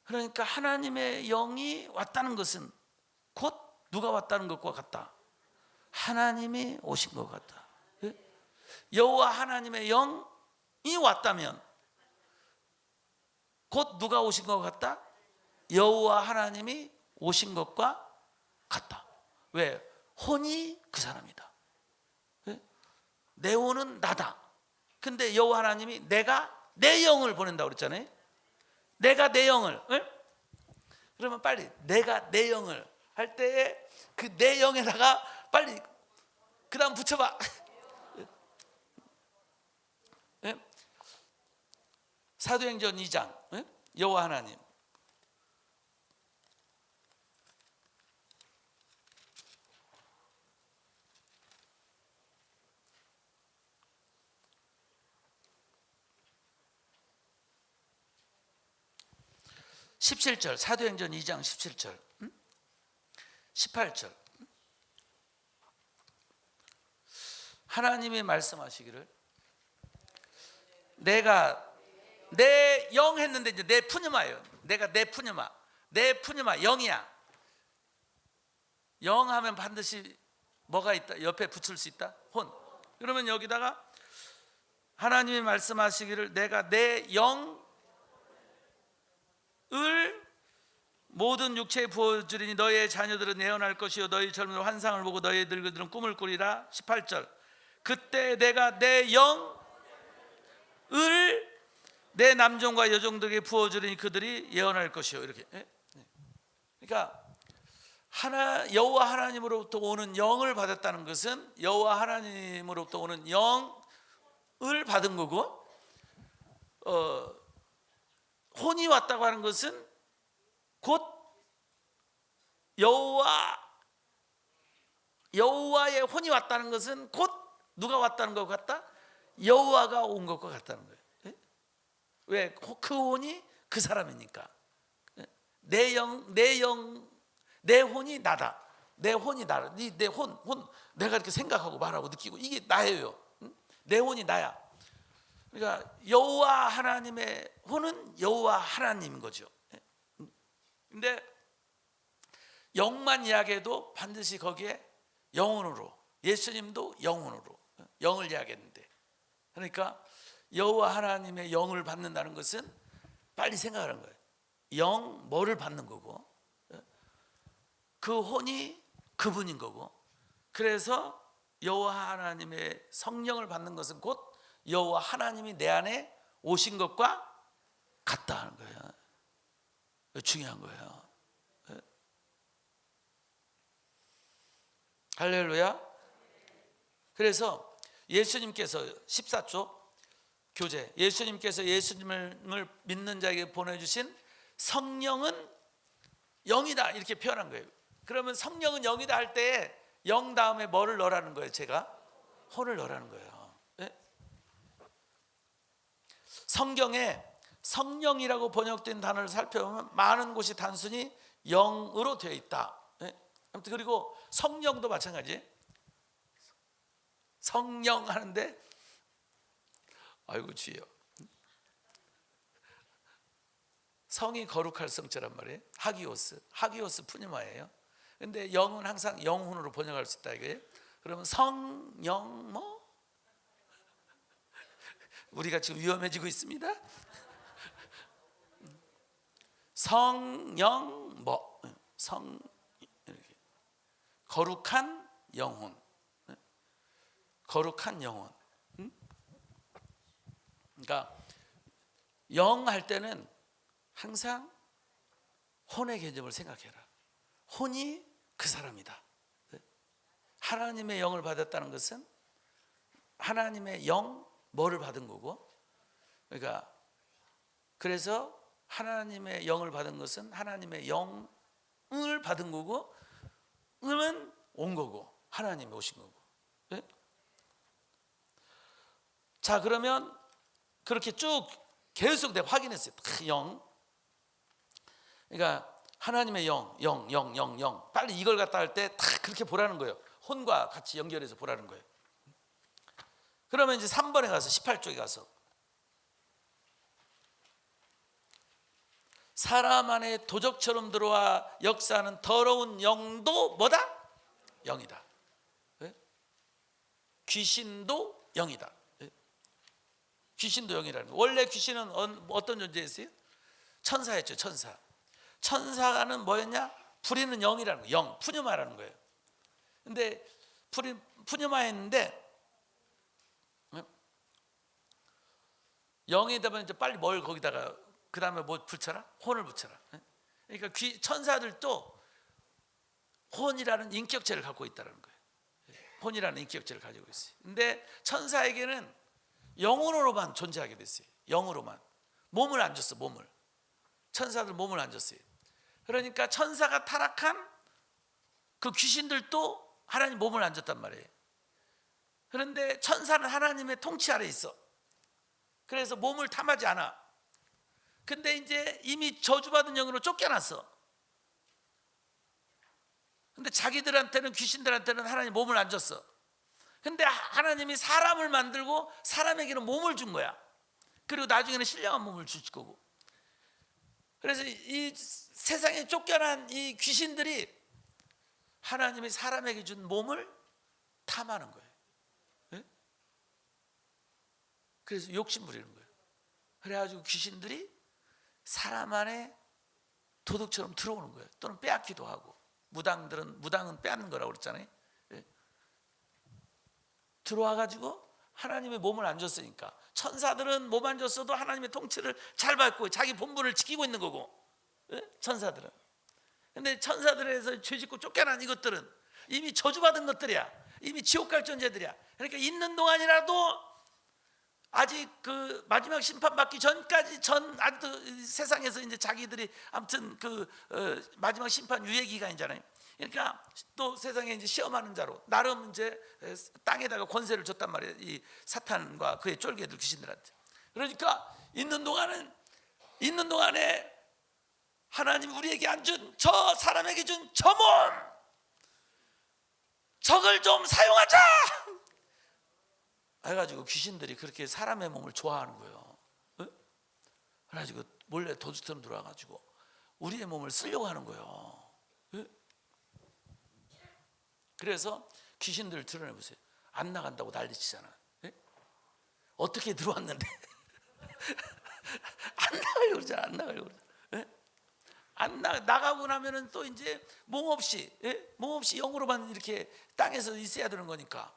그러니까 하나님의 영이 왔다는 것은 곧 누가 왔다는 것과 같다. 하나님이 오신 것 같다. 예? 여호와 하나님의 영이 왔다면 곧 누가 오신 것 같다? 여호와 하나님이 오신 것과 같다. 왜? 혼이 그 사람이다. 예? 내 혼은 나다. 근데 여호와 하나님이 내가 내 영을 보낸다고 그랬잖아요. 내가 내 영을, 예? 그러면 빨리 내가 내 영을 할 때에 그 내 영에다가 빨리 그 다음 붙여봐. 예? 사도행전 2장, 예? 여호와 하나님. (17절) 사도행전 2장 17절, 18절. 하나님이 말씀하시기를 내가 내 영 했는데 이제 내 푸뉴마예요. 내가 내 푸뉴마, 내 푸뉴마 영이야. 영 하면 반드시 뭐가 있다? 옆에 붙일 수 있다? 혼. 그러면 여기다가 하나님이 말씀하시기를 내가 내 영을 모든 육체에 부어주리니 너희의 자녀들은 예언할 것이요 너희 젊은 환상을 보고 너희 늙은이들은 꿈을 꾸리라. 18절. 그때 내가 내 영을 내 남종과 여종들에게 부어주리니 그들이 예언할 것이요. 이렇게. 그러니까 여호와 하나님으로부터 오는 영을 받았다는 것은 여호와 하나님으로부터 오는 영을 받은 거고, 혼이 왔다고 하는 것은 곧 여호와의 혼이 왔다는 것은 곧 누가 왔다는 것 같다? 여호와가 온 것과 같다는 거예요. 왜? 그 혼이 그 사람이니까. 내 혼이 나다. 내 혼이 나다. 내 혼 내가 이렇게 생각하고 말하고 느끼고 이게 나예요. 내 혼이 나야. 그러니까 여호와 하나님의 혼은 여호와 하나님인 거죠. 근데 영만 이야기해도 반드시 거기에 영혼으로, 예수님도 영혼으로 영을 이야기했는데, 그러니까 여호와 하나님의 영을 받는다는 것은 빨리 생각하는 거예요. 영 뭐를 받는 거고, 그 혼이 그분인 거고, 그래서 여호와 하나님의 성령을 받는 것은 곧 여호와 하나님이 내 안에 오신 것과 같다 하는 거예요. 중요한 거예요. 할렐루야. 그래서 예수님께서 14조 교제, 예수님께서 예수님을 믿는 자에게 보내주신 성령은 영이다 이렇게 표현한 거예요. 그러면 성령은 영이다 할 때에 영 다음에 뭐를 넣으라는 거예요? 제가 혼을 넣으라는 거예요. 성경에 성령이라고 번역된 단어를 살펴보면 많은 곳이 단순히 영으로 되어 있다. 아무튼 그리고 성령도 마찬가지. 성령 하는데 아이고 주여, 성이 거룩할 성자란 말이에요. 하기오스 푸니마예요. 근데 영은 항상 영혼으로 번역할 수 있다 이거예요. 그러면 성령 뭐 우리가 지금 위험해지고 있습니다. 성령 뭐 성 이렇게 거룩한 영혼, 거룩한 영혼. 그러니까 영 할 때는 항상 혼의 개념을 생각해라. 혼이 그 사람이다. 하나님의 영을 받았다는 것은 하나님의 영 뭐를 받은 거고, 그러니까 그래서 하나님의 영을 받은 것은 하나님의 영을 받은 거고, 음은 온 거고 하나님이 오신 거고. 자, 그러면 그렇게 쭉 계속 내가 확인했어요. 영. 그러니까 하나님의 영. 빨리 이걸 갖다 할 때 다 그렇게 보라는 거예요. 혼과 같이 연결해서 보라는 거예요. 그러면 이제 3번에 가서 18쪽에 가서 사람 안에 도적처럼 들어와 역사하는 더러운 영도 뭐다? 영이다. 네? 귀신도 영이다. 네? 귀신도 영이라는 거예요. 원래 귀신은 어떤 존재였어요? 천사였죠. 천사. 천사는 뭐였냐? 부리는 영이라는 거예요. 영, 푸뉴마라는 거예요. 근데 푸뉴마였는데 영이다 보면 이제 빨리 뭘 거기다가 그 다음에 뭐 붙여라? 혼을 붙여라. 그러니까 천사들도 혼이라는 인격체를 갖고 있다는 거예요. 혼이라는 인격체를 가지고 있어요. 근데 천사에게는 영으로만 존재하게 됐어요. 영으로만. 몸을 안 줬어. 몸을. 천사들 몸을 안 줬어요. 그러니까 천사가 타락한 그 귀신들도 하나님 몸을 안 줬단 말이에요. 그런데 천사는 하나님의 통치 아래 있어. 그래서 몸을 탐하지 않아. 근데 이제 이미 저주받은 영으로 쫓겨났어. 근데 자기들한테는, 귀신들한테는 하나님 몸을 안 줬어. 근데 하나님이 사람을 만들고 사람에게는 몸을 준 거야. 그리고 나중에는 신령한 몸을 주실 거고. 그래서 이 세상에 쫓겨난 이 귀신들이 하나님이 사람에게 준 몸을 탐하는 거예요. 네? 그래서 욕심 부리는 거예요. 그래가지고 귀신들이 사람 안에 도둑처럼 들어오는 거예요. 또는 빼앗기도 하고. 무당은 빼앗는 거라고 그랬잖아요. 네? 들어와가지고 하나님의 몸을 안 줬으니까. 천사들은 몸 안 줬어도 하나님의 통치를 잘 받고 자기 본분을 지키고 있는 거고. 네? 천사들은. 근데 천사들에서 죄짓고 쫓겨난 이것들은 이미 저주받은 것들이야. 이미 지옥 갈 존재들이야. 그러니까 있는 동안이라도 아직 그 마지막 심판 받기 전까지 아직도 세상에서 이제 자기들이 아무튼 마지막 심판 유예 기간이잖아요. 그러니까 또 세상에 이제 시험하는 자로 나름 이제 땅에다가 권세를 줬단 말이에요. 이 사탄과 그의 쫄개들 귀신들한테. 그러니까 있는 동안에 하나님 우리에게 안 준 저 사람에게 준 저 몸, 저걸 좀 사용하자 해가지고 귀신들이 그렇게 사람의 몸을 좋아하는 거예요. 그래가지고 몰래 도둑처럼 들어와가지고 우리의 몸을 쓰려고 하는 거예요. 그래서 귀신들을 드러내보세요. 안 나간다고 난리치잖아. 어떻게 들어왔는데 안 나가려고 그러잖아. 안 나가려고 그러잖아. 나가고 나면은 또 이제 몸 없이 영으로만 이렇게 땅에서 있어야 되는 거니까.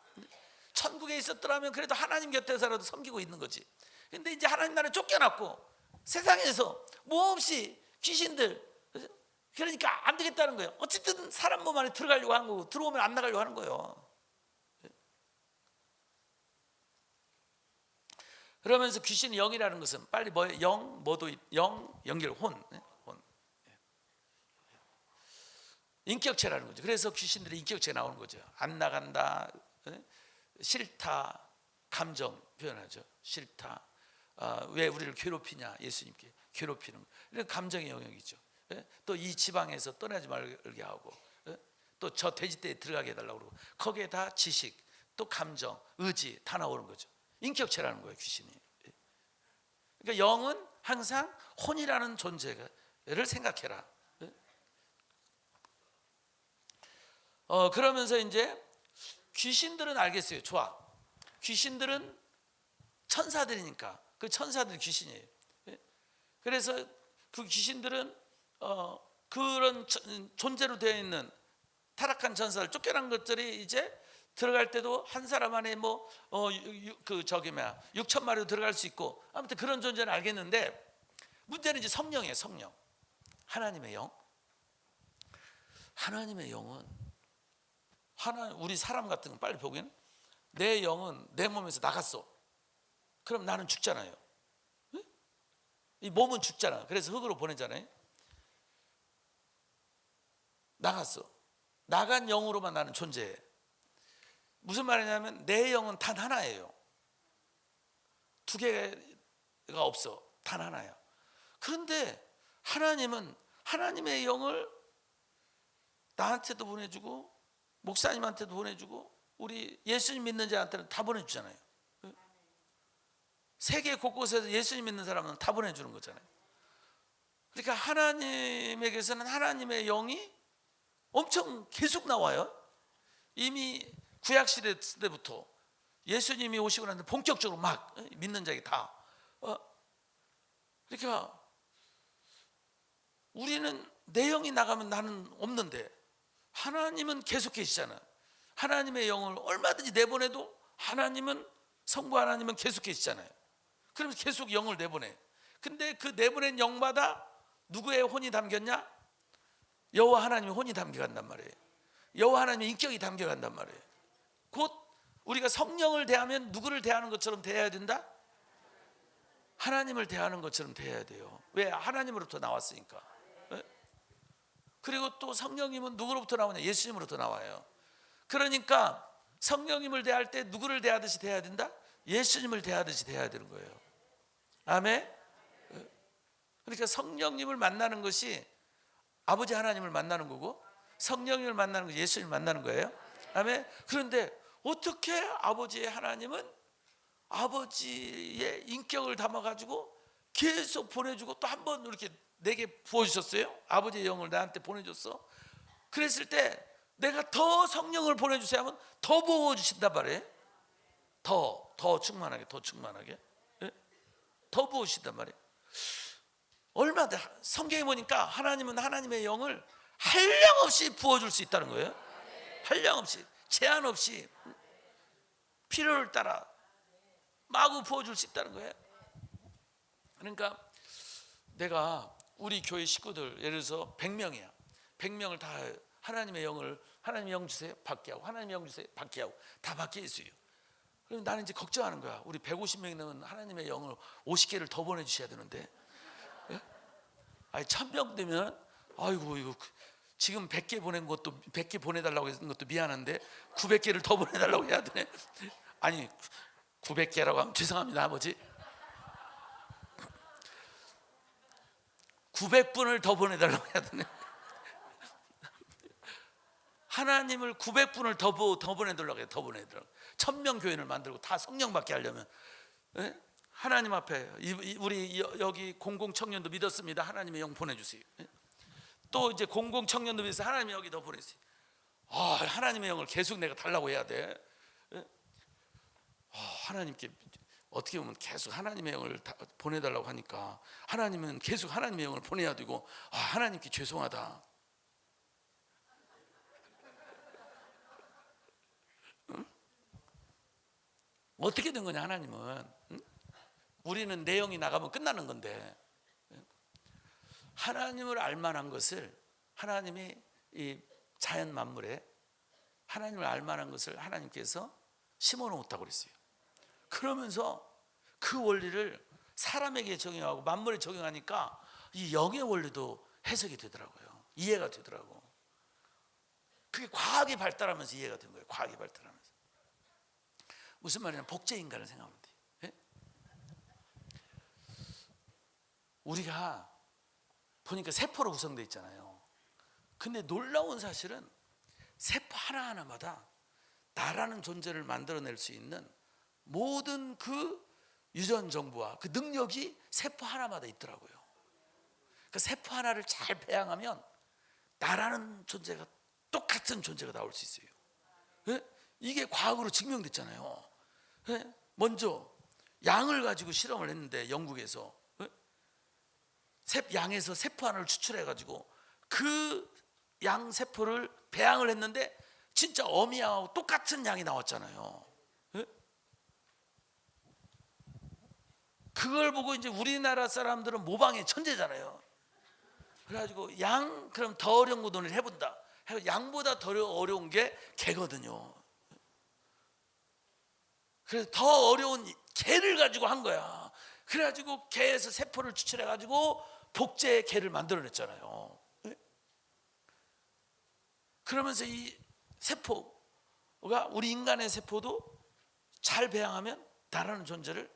천국에 있었더라면 그래도 하나님 곁에서라도 섬기고 있는 거지. 근데 이제 하나님 나라에 쫓겨났고 세상에서 몸 없이 귀신들, 그러니까 안 되겠다는 거예요. 어쨌든 사람 몸 안에 들어가려고 하는 거고 들어오면 안 나가려고 하는 거예요. 그러면서 귀신이 영이라는 것은 빨리 뭐예요? 영 연결 혼. 인격체라는 거죠. 그래서 귀신들의 인격체 나오는 거죠. 안 나간다, 싫다, 감정 표현하죠. 싫다. 왜 우리를 괴롭히냐? 예수님께 괴롭히는 거. 감정의 영역이죠. 또 이 지방에서 떠나지 말게 하고, 또 저 돼지떼에 들어가게 해달라고 그러고, 거기에 다 지식, 또 감정, 의지 다 나오는 거죠. 인격체라는 거예요, 귀신이. 그러니까 영은 항상 혼이라는 존재를 생각해라. 그러면서 이제 귀신들은 알겠어요. 좋아. 귀신들은 천사들이니까 그 천사들이 귀신이에요. 그래서 그 귀신들은 그런 존재로 되어 있는 타락한 천사를 쫓겨난 것들이 이제 들어갈 때도 한 사람 안에 6,000마리로 들어갈 수 있고 아무튼 그런 존재는 알겠는데 문제는 이제 성령이에요. 성령. 하나님의 영. 하나님의 영은 우리 사람 같은 건 빨리 보기에는 내 영은 내 몸에서 나갔어. 그럼 나는 죽잖아요. 이 몸은 죽잖아. 그래서 흙으로 보내잖아요. 나갔어. 나간 영으로만 나는 존재해. 무슨 말이냐면 내 영은 단 하나예요. 두 개가 없어. 단 하나야. 그런데 하나님은 하나님의 영을 나한테도 보내주고 목사님한테도 보내주고 우리 예수님 믿는 자한테는 다 보내주잖아요. 세계 곳곳에서 예수님 믿는 사람은 다 보내주는 거잖아요. 그러니까 하나님에게서는 하나님의 영이 엄청 계속 나와요. 이미 구약시대 때부터 예수님이 오시고 나서 본격적으로 막 믿는 자에게 다. 그러니까 우리는 내 영이 나가면 나는 없는데 하나님은 계속 계시잖아요. 하나님의 영을 얼마든지 내보내도 하나님은, 성부 하나님은 계속 계시잖아요. 그러면서 계속 영을 내보내. 근데 그 내보낸 영마다 누구의 혼이 담겼냐? 여호와 하나님의 혼이 담겨간단 말이에요. 여호와 하나님의 인격이 담겨간단 말이에요. 곧 우리가 성령을 대하면 누구를 대하는 것처럼 대해야 된다? 하나님을 대하는 것처럼 대해야 돼요. 왜? 하나님으로부터 나왔으니까. 그리고 또 성령님은 누구로부터 나오냐? 예수님으로부터 나와요. 그러니까 성령님을 대할 때 누구를 대하듯이 대해야 된다? 예수님을 대하듯이 대해야 되는 거예요. 아멘. 그러니까 성령님을 만나는 것이 아버지 하나님을 만나는 거고, 성령님을 만나는 것이 예수님을 만나는 거예요. 아멘. 그런데 어떻게 아버지의 하나님은 아버지의 인격을 담아가지고 계속 보내주고 또 한 번 이렇게 내게 부어주셨어요? 아버지의 영을 나한테 보내줬어. 그랬을 때 내가 더 성령을 보내주세요 하면 더 부어주신단 말이에요. 더 충만하게, 더 충만하게, 더 부어주신단 말이에요. 얼마나 성경에 보니까 하나님은 하나님의 영을 한량없이 부어줄 수 있다는 거예요. 한량없이, 제한 없이, 필요를 따라 마구 부어줄 수 있다는 거예요. 그러니까 내가 우리 교회 식구들 예를 들어서 100명이야. 100명을 다 하나님의 영을, 하나님의 영 주세요, 받게 하고, 하나님의 영 주세요, 받게 하고, 다 받게 해주세요. 그럼 나는 이제 걱정하는 거야. 우리 150명이 넘은 하나님의 영을 50개를 더 보내주셔야 되는데, 아니 1000명 되면 아이고 이거 지금 100개 보낸 것도 100개 보내달라고 했던 것도 미안한데 900개를 더 보내달라고 해야 되네. 아니 900개라고 하면 죄송합니다 아버지, 900분을 더 보내달라고 해야 되네. 하나님을 900분을 더 보내달라고 해요. 더 보내달라고. 1000명 교인을 만들고 다 성령 받게 하려면, 하나님 앞에 우리 여기 공공 청년도 믿었습니다. 하나님의 영 보내주세요. 또 이제 공공 청년도 믿어서 하나님의 영이 더 보내주세요. 하나님의 영을 계속 내가 달라고 해야 돼. 하나님께 어떻게 보면 계속 하나님의 영을 보내달라고 하니까 하나님은 계속 하나님의 영을 보내야 되고, 하나님께 죄송하다. 어떻게 된 거냐 하나님은. 우리는 내 영이 나가면 끝나는 건데, 하나님을 알만한 것을 하나님이 이 자연 만물에 하나님을 알만한 것을 하나님께서 심어 놓았다고 그랬어요. 그러면서 그 원리를 사람에게 적용하고 만물에 적용하니까 이 영의 원리도 해석이 되더라고요. 이해가 되더라고. 그게 과학이 발달하면서 이해가 된 거예요. 과학이 발달하면서. 무슨 말이냐면 복제 인간을 생각하면 돼요. 우리가 보니까 세포로 구성되어 있잖아요. 근데 놀라운 사실은 세포 하나하나마다 나라는 존재를 만들어낼 수 있는 모든 그 유전 정보와 그 능력이 세포 하나마다 있더라고요. 그 세포 하나를 잘 배양하면 나라는 존재가 똑같은 존재가 나올 수 있어요. 이게 과학으로 증명됐잖아요. 먼저 양을 가지고 실험을 했는데 영국에서 양에서 세포 하나를 추출해 가지고 그 양 세포를 배양을 했는데 진짜 어미양하고 똑같은 양이 나왔잖아요. 그걸 보고 이제 우리나라 사람들은 모방의 천재잖아요. 그래가지고 양 그럼 더 어려운 거 논의를 해본다. 양보다 더 어려운 게 개거든요. 그래서 더 어려운 개를 가지고 한 거야. 그래가지고 개에서 세포를 추출해가지고 복제의 개를 만들어냈잖아요. 그러면서 이 세포가 우리 인간의 세포도 잘 배양하면 나라는 존재를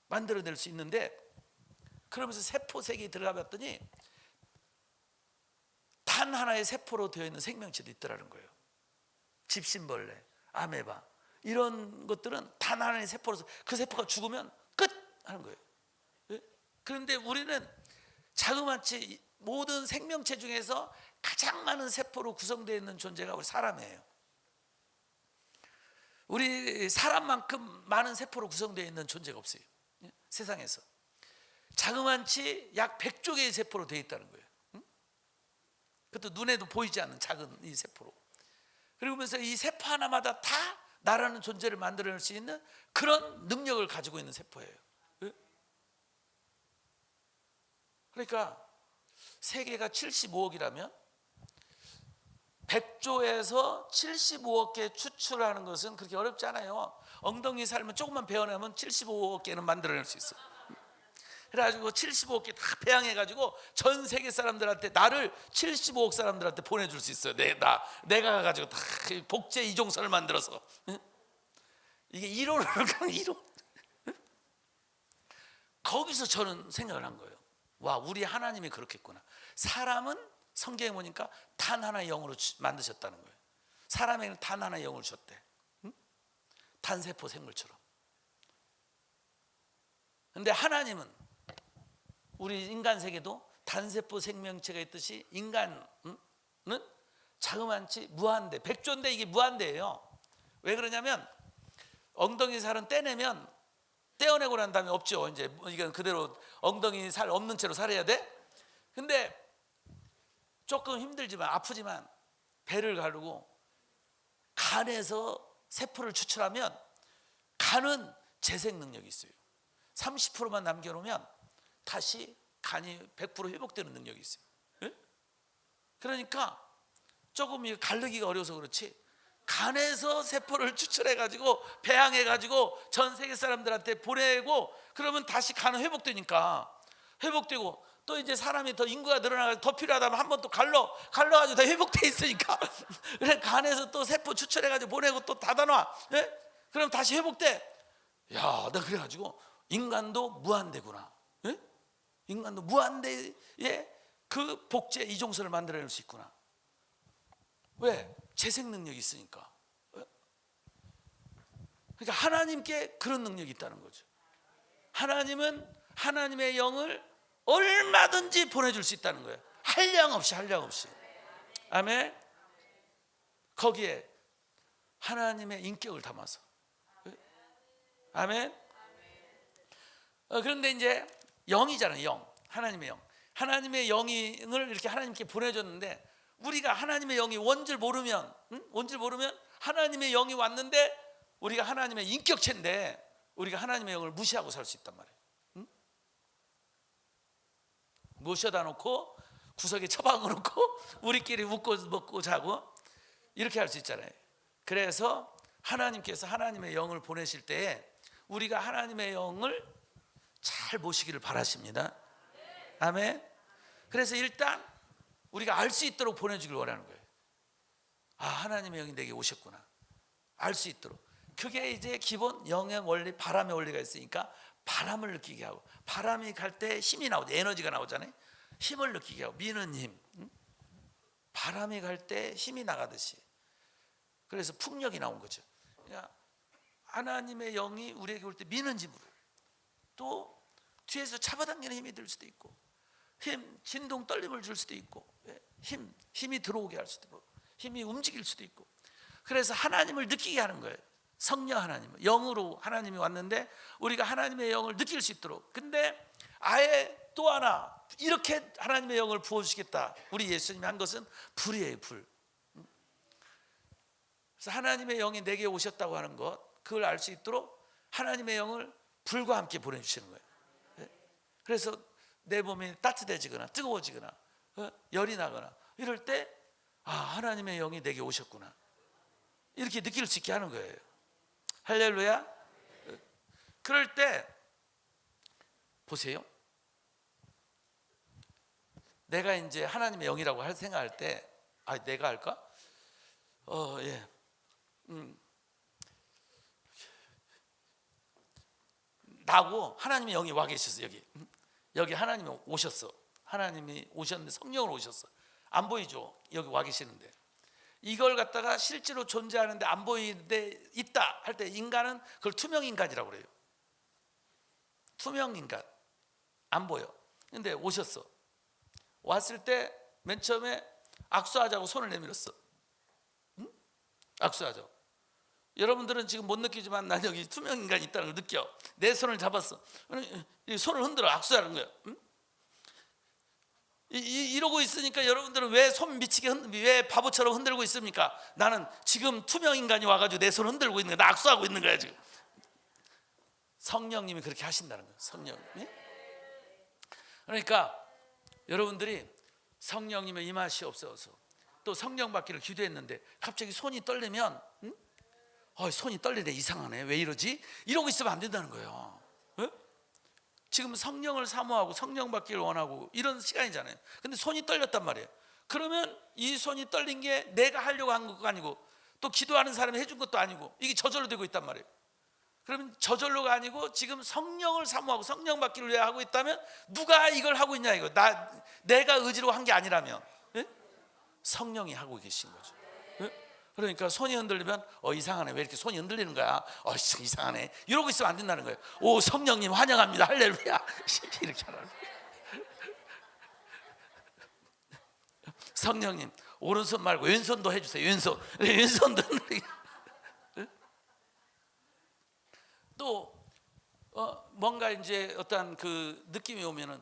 만들어낼 수 있는데, 그러면서 세포 세계에 들어가 봤더니 단 하나의 세포로 되어 있는 생명체도 있더라는 거예요. 집신벌레, 아메바 이런 것들은 단 하나의 세포로서 그 세포가 죽으면 끝 하는 거예요. 예? 그런데 우리는 자그마치 모든 생명체 중에서 가장 많은 세포로 구성되어 있는 존재가 우리 사람이에요. 우리 사람만큼 많은 세포로 구성되어 있는 존재가 없어요. 예? 세상에서 자그마치 약 100조 개의 세포로 되어 있다는 거예요. 그것도 눈에도 보이지 않는 작은 이 세포로. 그러면서 이 세포 하나마다 다 나라는 존재를 만들어낼 수 있는 그런 능력을 가지고 있는 세포예요. 그러니까 세계가 75억이라면 100조에서 75억 개 추출하는 것은 그렇게 어렵지 않아요. 엉덩이 살면 조금만 베어내면 75억 개는 만들어낼 수 있어요. 그래가지고 75억 개 다 배양해가지고 전 세계 사람들한테 나를 75억 사람들한테 보내줄 수 있어요. 내가 가가지고 다 복제 이종선을 만들어서. 이게 이론으로 이론. 거기서 저는 생각을 한 거예요. 와, 우리 하나님이 그렇겠구나. 사람은 성경에 보니까 단 하나의 영으로 만드셨다는 거예요. 사람에게는 단 하나의 영을 줬대. 단세포 생물처럼. 근데 하나님은 우리 인간 세계도 단세포 생명체가 있듯이 인간은 자그마치 무한대, 100조인데 이게 무한대예요. 왜 그러냐면 엉덩이 살은 떼내면 떼어내고 난 다음에 없죠. 이제 이건 그대로 엉덩이 살 없는 채로 살아야 돼. 근데 조금 힘들지만 아프지만 배를 가르고 간에서 세포를 추출하면 간은 재생 능력이 있어요. 30%만 남겨놓으면 다시 간이 100% 회복되는 능력이 있어요. 예? 그러니까 조금 가르기가 어려워서 그렇지 간에서 세포를 추출해가지고 배양해가지고 전 세계 사람들한테 보내고 그러면 다시 간은 회복되니까 회복되고 또 이제 사람이 더 인구가 늘어나서 더 필요하다면 한 번 또 갈러가지고 다 회복돼 있으니까 그래 간에서 또 세포 추출해가지고 보내고 또 닫아놔. 예? 그럼 다시 회복돼. 야, 나 그래가지고 인간도 무한대구나. 예? 인간도 무한대의 그 복제 이종선을 만들어낼 수 있구나. 왜? 재생 능력이 있으니까. 그러니까 하나님께 그런 능력이 있다는 거죠. 하나님은 하나님의 영을 얼마든지 보내줄 수 있다는 거예요. 한량 없이. 아멘. 거기에 하나님의 인격을 담아서. 아멘. 그런데 이제 영이잖아요. 영. 하나님의 영. 하나님의 영을 이렇게 하나님께 보내줬는데 우리가 하나님의 영이 원줄 모르면 하나님의 영이 왔는데 우리가 하나님의 인격체인데 우리가 하나님의 영을 무시하고 살 수 있단 말이에요. 모셔다 놓고 구석에 처박아 놓고 우리끼리 웃고 먹고 자고 이렇게 할 수 있잖아요. 그래서 하나님께서 하나님의 영을 보내실 때에 우리가 하나님의 영을 잘 모시기를 바라십니다. 아멘. 그래서 일단 우리가 알 수 있도록 보내주길 원하는 거예요. 아, 하나님의 영이 내게 오셨구나. 알 수 있도록. 그게 이제 기본 영의 원리, 바람의 원리가 있으니까 바람을 느끼게 하고, 바람이 갈 때 힘이 나오죠. 에너지가 나오잖아요. 힘을 느끼게 하고, 미는 힘. 바람이 갈 때 힘이 나가듯이. 그래서 풍력이 나온 거죠. 그러니까 하나님의 영이 우리에게 올 때 미는 힘으로, 또 뒤에서 잡아당기는 힘이 들 수도 있고, 진동 떨림을 줄 수도 있고, 힘이 들어오게 할 수도 있고, 힘이 움직일 수도 있고. 그래서 하나님을 느끼게 하는 거예요. 성령 하나님, 영으로 하나님이 왔는데 우리가 하나님의 영을 느낄 수 있도록. 근데 아예 또 하나 이렇게 하나님의 영을 부어주시겠다. 우리 예수님이 한 것은 불이에요, 불. 그래서 하나님의 영이 내게 오셨다고 하는 것, 그걸 알 수 있도록 하나님의 영을 불과 함께 보내주시는 거예요. 그래서 내 몸이 따뜻해지거나 뜨거워지거나 열이 나거나 이럴 때 아, 하나님의 영이 내게 오셨구나, 이렇게 느낄 수 있게 하는 거예요. 할렐루야. 그럴 때 보세요. 내가 이제 하나님의 영이라고 생각할 때, 아, 내가 할까? 예. 나고 하나님의 영이 와 계셨어. 여기 하나님이 오셨어. 하나님이 오셨는데 성령으로 오셨어. 안 보이죠? 여기 와 계시는데. 이걸 갖다가 실제로 존재하는데 안 보이는데 있다 할 때 인간은 그걸 투명 인간이라고 그래요. 투명 인간, 안 보여. 근데 오셨어. 왔을 때 맨 처음에 악수하자고 손을 내밀었어. 응? 악수하자고. 여러분들은 지금 못 느끼지만 난 여기 투명 인간이 있다는 걸 느껴. 내 손을 잡았어. 이 손을 흔들어 악수하는 거야. 응? 이러고 있으니까 여러분들은 왜 손 미치게 왜 바보처럼 흔들고 있습니까? 나는 지금 투명 인간이 와가지고 내 손을 흔들고 있는 거야. 나 악수하고 있는 거야 지금. 성령님이 그렇게 하신다는 거예요. 성령님이. 그러니까 여러분들이 성령님의 임하시옵소서. 또 성령 받기를 기도했는데 갑자기 손이 떨리면 손이 떨리네, 이상하네, 왜 이러지? 이러고 있으면 안 된다는 거예요. 지금 성령을 사모하고 성령 받기를 원하고 이런 시간이잖아요. 근데 손이 떨렸단 말이에요. 그러면 이 손이 떨린 게 내가 하려고 한 것도 아니고 또 기도하는 사람이 해준 것도 아니고 이게 저절로 되고 있단 말이에요. 그러면 저절로가 아니고 지금 성령을 사모하고 성령 받기를 위해 하고 있다면 누가 이걸 하고 있냐 이거. 내가 의지로 한 게 아니라면 성령이 하고 계신 거죠. 그러니까 손이 흔들리면 이상하네, 왜 이렇게 손이 흔들리는 거야? 이상하네, 이러고 있으면 안 된다는 거예요. 오, 성령님 환영합니다, 할렐루야. 이렇게 하라는 거예요. 성령님 오른손 말고 왼손도 해주세요. 왼손도 흔들리게. 또 뭔가 이제 어떤 그 느낌이 오면은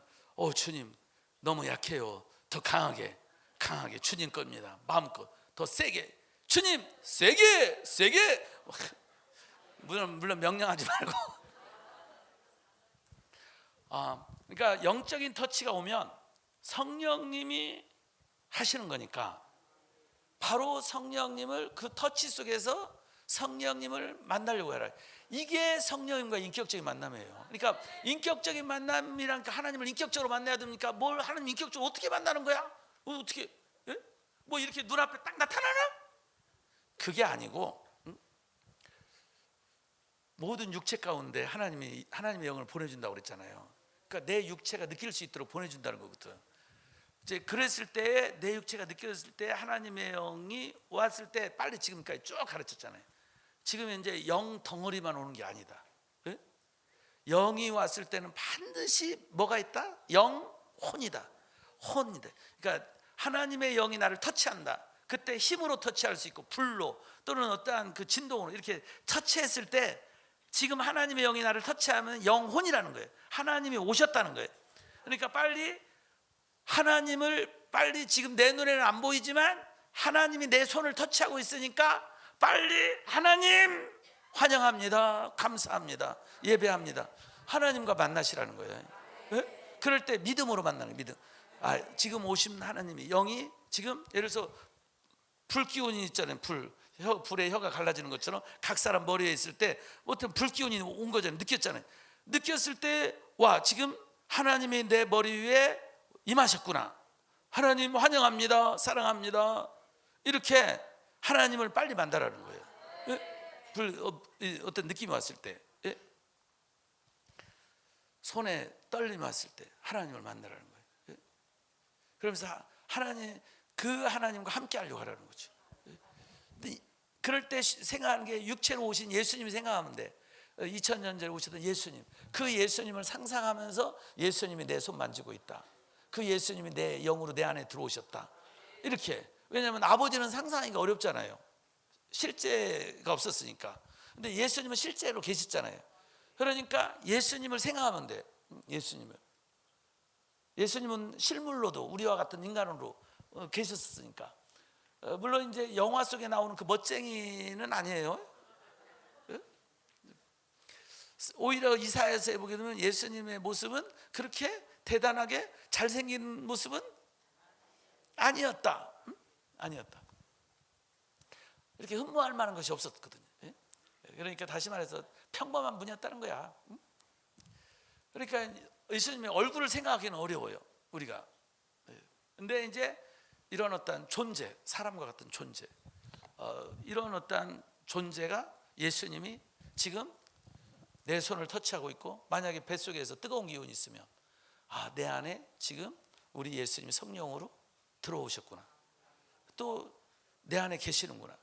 주님 너무 약해요. 더 강하게 주님 겁니다. 마음껏 더 세게 주님 세게 물론 명령하지 말고 그러니까 영적인 터치가 오면 성령님이 하시는 거니까 바로 성령님을 그 터치 속에서 성령님을 만나려고 해라. 이게 성령님과 인격적인 만남이에요. 그러니까 인격적인 만남이란 하나님을 인격적으로 만나야 됩니까? 뭘 하나님 인격적으로 어떻게 만나는 거야? 어떻게 뭐 이렇게 눈앞에 딱 나타나나? 그게 아니고 모든 육체 가운데 하나님의 영을 보내준다고 그랬잖아요. 그러니까 내 육체가 느낄 수 있도록 보내준다는 거거든. 이제 그랬을 때 내 육체가 느껴졌을 때 하나님의 영이 왔을 때 빨리 지금까지 쭉 가르쳤잖아요. 지금 이제 영 덩어리만 오는 게 아니다. 영이 왔을 때는 반드시 뭐가 있다? 혼이다. 그러니까 하나님의 영이 나를 터치한다. 그때 힘으로 터치할 수 있고 불로 또는 어떠한 그 진동으로 이렇게 터치했을 때 지금 하나님의 영이 나를 터치하면 영혼이라는 거예요. 하나님이 오셨다는 거예요. 그러니까 빨리 하나님을 지금 내 눈에는 안 보이지만 하나님이 내 손을 터치하고 있으니까 빨리 하나님 환영합니다, 감사합니다, 예배합니다. 하나님과 만나시라는 거예요. 그럴 때 믿음으로 만나는 믿음. 지금 오신 하나님이 영이 지금 예를 들어서 불 기운이 있잖아요. 불에 혀가 갈라지는 것처럼 각 사람 머리에 있을 때 어떤 불 기운이 온 거잖아요. 느꼈잖아요. 느꼈을 때 와, 지금 하나님이 내 머리 위에 임하셨구나. 하나님 환영합니다, 사랑합니다. 이렇게 하나님을 빨리 만나라는 거예요. 어떤 느낌이 왔을 때, 손에 떨림이 왔을 때 하나님을 만나라는 거예요. 그러면서 하나님과 함께 하려고 하라는 거죠. 그럴 때 생각하는 게 육체로 오신 예수님이 생각하면 돼. 2000년 전에 오셨던 예수님, 그 예수님을 상상하면서 예수님이 내 손 만지고 있다. 그 예수님이 내 영으로 내 안에 들어오셨다. 이렇게. 왜냐하면 아버지는 상상하기가 어렵잖아요. 실제가 없었으니까. 근데 예수님은 실제로 계셨잖아요. 그러니까 예수님을 생각하면 돼. 예수님은 실물로도 우리와 같은 인간으로 계셨으니까. 물론 이제 영화 속에 나오는 그 멋쟁이는 아니에요. 오히려 이사야서에 보게 되면 예수님의 모습은 그렇게 대단하게 잘생긴 모습은 아니었다. 이렇게 흠모할 만한 것이 없었거든요. 그러니까 다시 말해서 평범한 분이었다는 거야. 그러니까 예수님의 얼굴을 생각하기는 어려워요, 우리가. 근데 이제 이런 어떤 존재, 사람과 같은 존재, 이런 어떤 존재가 예수님이 지금 내 손을 터치하고 있고, 만약에 뱃속에서 뜨거운 기운이 있으면 내 안에 지금 우리 예수님이 성령으로 들어오셨구나. 또 내 안에 계시는구나.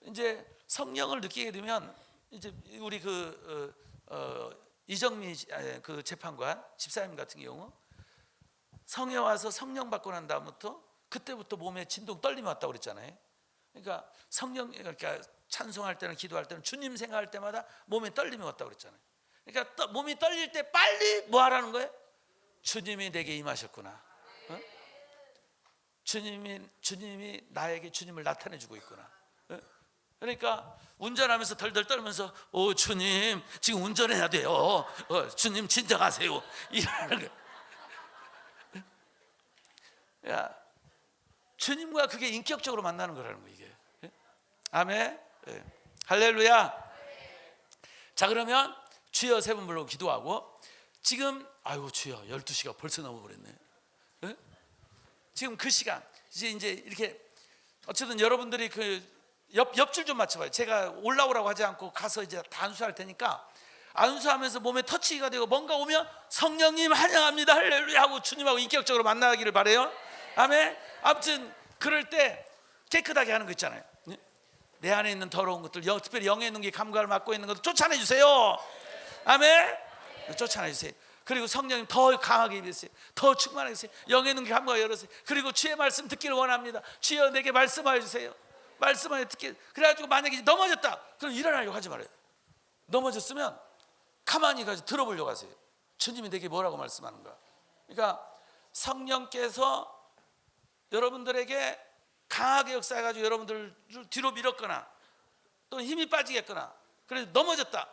이제 성령을 느끼게 되면 이제 우리 이정미 그 재판관 집사님 같은 경우 성에 와서 성령 받고 난 다음부터 그때부터 몸에 진동 떨림이 왔다고 그랬잖아요. 그러니까 그러니까 찬송할 때는 기도할 때는 주님 생각할 때마다 몸에 떨림이 왔다고 그랬잖아요. 그러니까 몸이 떨릴 때 빨리 뭐 하라는 거예요? 주님이 내게 임하셨구나. 어? 주님이 나에게 주님을 나타내 주고 있구나. 어? 그러니까 운전하면서 덜덜 떨면서 주님 지금 운전해야 돼요. 주님 진정하세요. 이러는 거예요. 야, 주님과 그게 인격적으로 만나는 거라는 거예요, 이게. 아멘. 할렐루야. 자, 그러면 주여 세 번 부르고 기도하고 지금 아이고 주여 12시가 벌써 넘어버렸네. 지금 그 시간 이제 이렇게 어쨌든 여러분들이 그 옆줄 좀 맞춰봐요. 제가 올라오라고 하지 않고 가서 이제 다 안수할 테니까 안수하면서 몸에 터치가 되고 뭔가 오면 성령님 환영합니다 할렐루야 하고 주님하고 인격적으로 만나기를 바래요. 아멘. 아무튼 그럴 때 깨끗하게 하는 거 있잖아요. 내 안에 있는 더러운 것들, 특별히 영의 눈기 감각을 맡고 있는 것들 쫓아내 주세요. 아멘. 쫓아내 주세요. 그리고 성령님 더 강하게 입으세요. 더 충만하게 하세요. 영의 눈기 감각을 열으세요. 그리고 주의 말씀 듣기를 원합니다. 주여 내게 말씀하여 주세요. 말씀하여 듣기. 그래가지고 만약에 넘어졌다 그럼 일어나려고 하지 말아요. 넘어졌으면 가만히 가서 들어보려고 하세요. 주님이 내게 뭐라고 말씀하는가. 그러니까 성령께서 여러분들에게 강하게 역사해가지고 여러분들을 뒤로 밀었거나 또는 힘이 빠지겠거나 그래서 넘어졌다.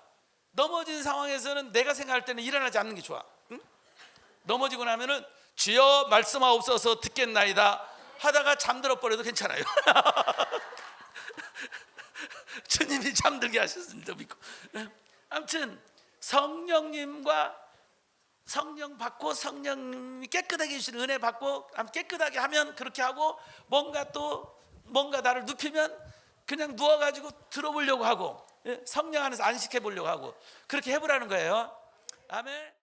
넘어진 상황에서는 내가 생각할 때는 일어나지 않는 게 좋아. 응? 넘어지고 나면은 주여 말씀하옵소서 듣겠나이다 하다가 잠들어 버려도 괜찮아요. 주님이 잠들게 하셨습니다 믿고. 아무튼 성령님과 성령 받고 성령님이 깨끗하게 해주시는 은혜 받고 깨끗하게 하면 그렇게 하고 뭔가 나를 눕히면 그냥 누워가지고 들어보려고 하고 성령 안에서 안식해 보려고 하고 그렇게 해보라는 거예요. 아멘.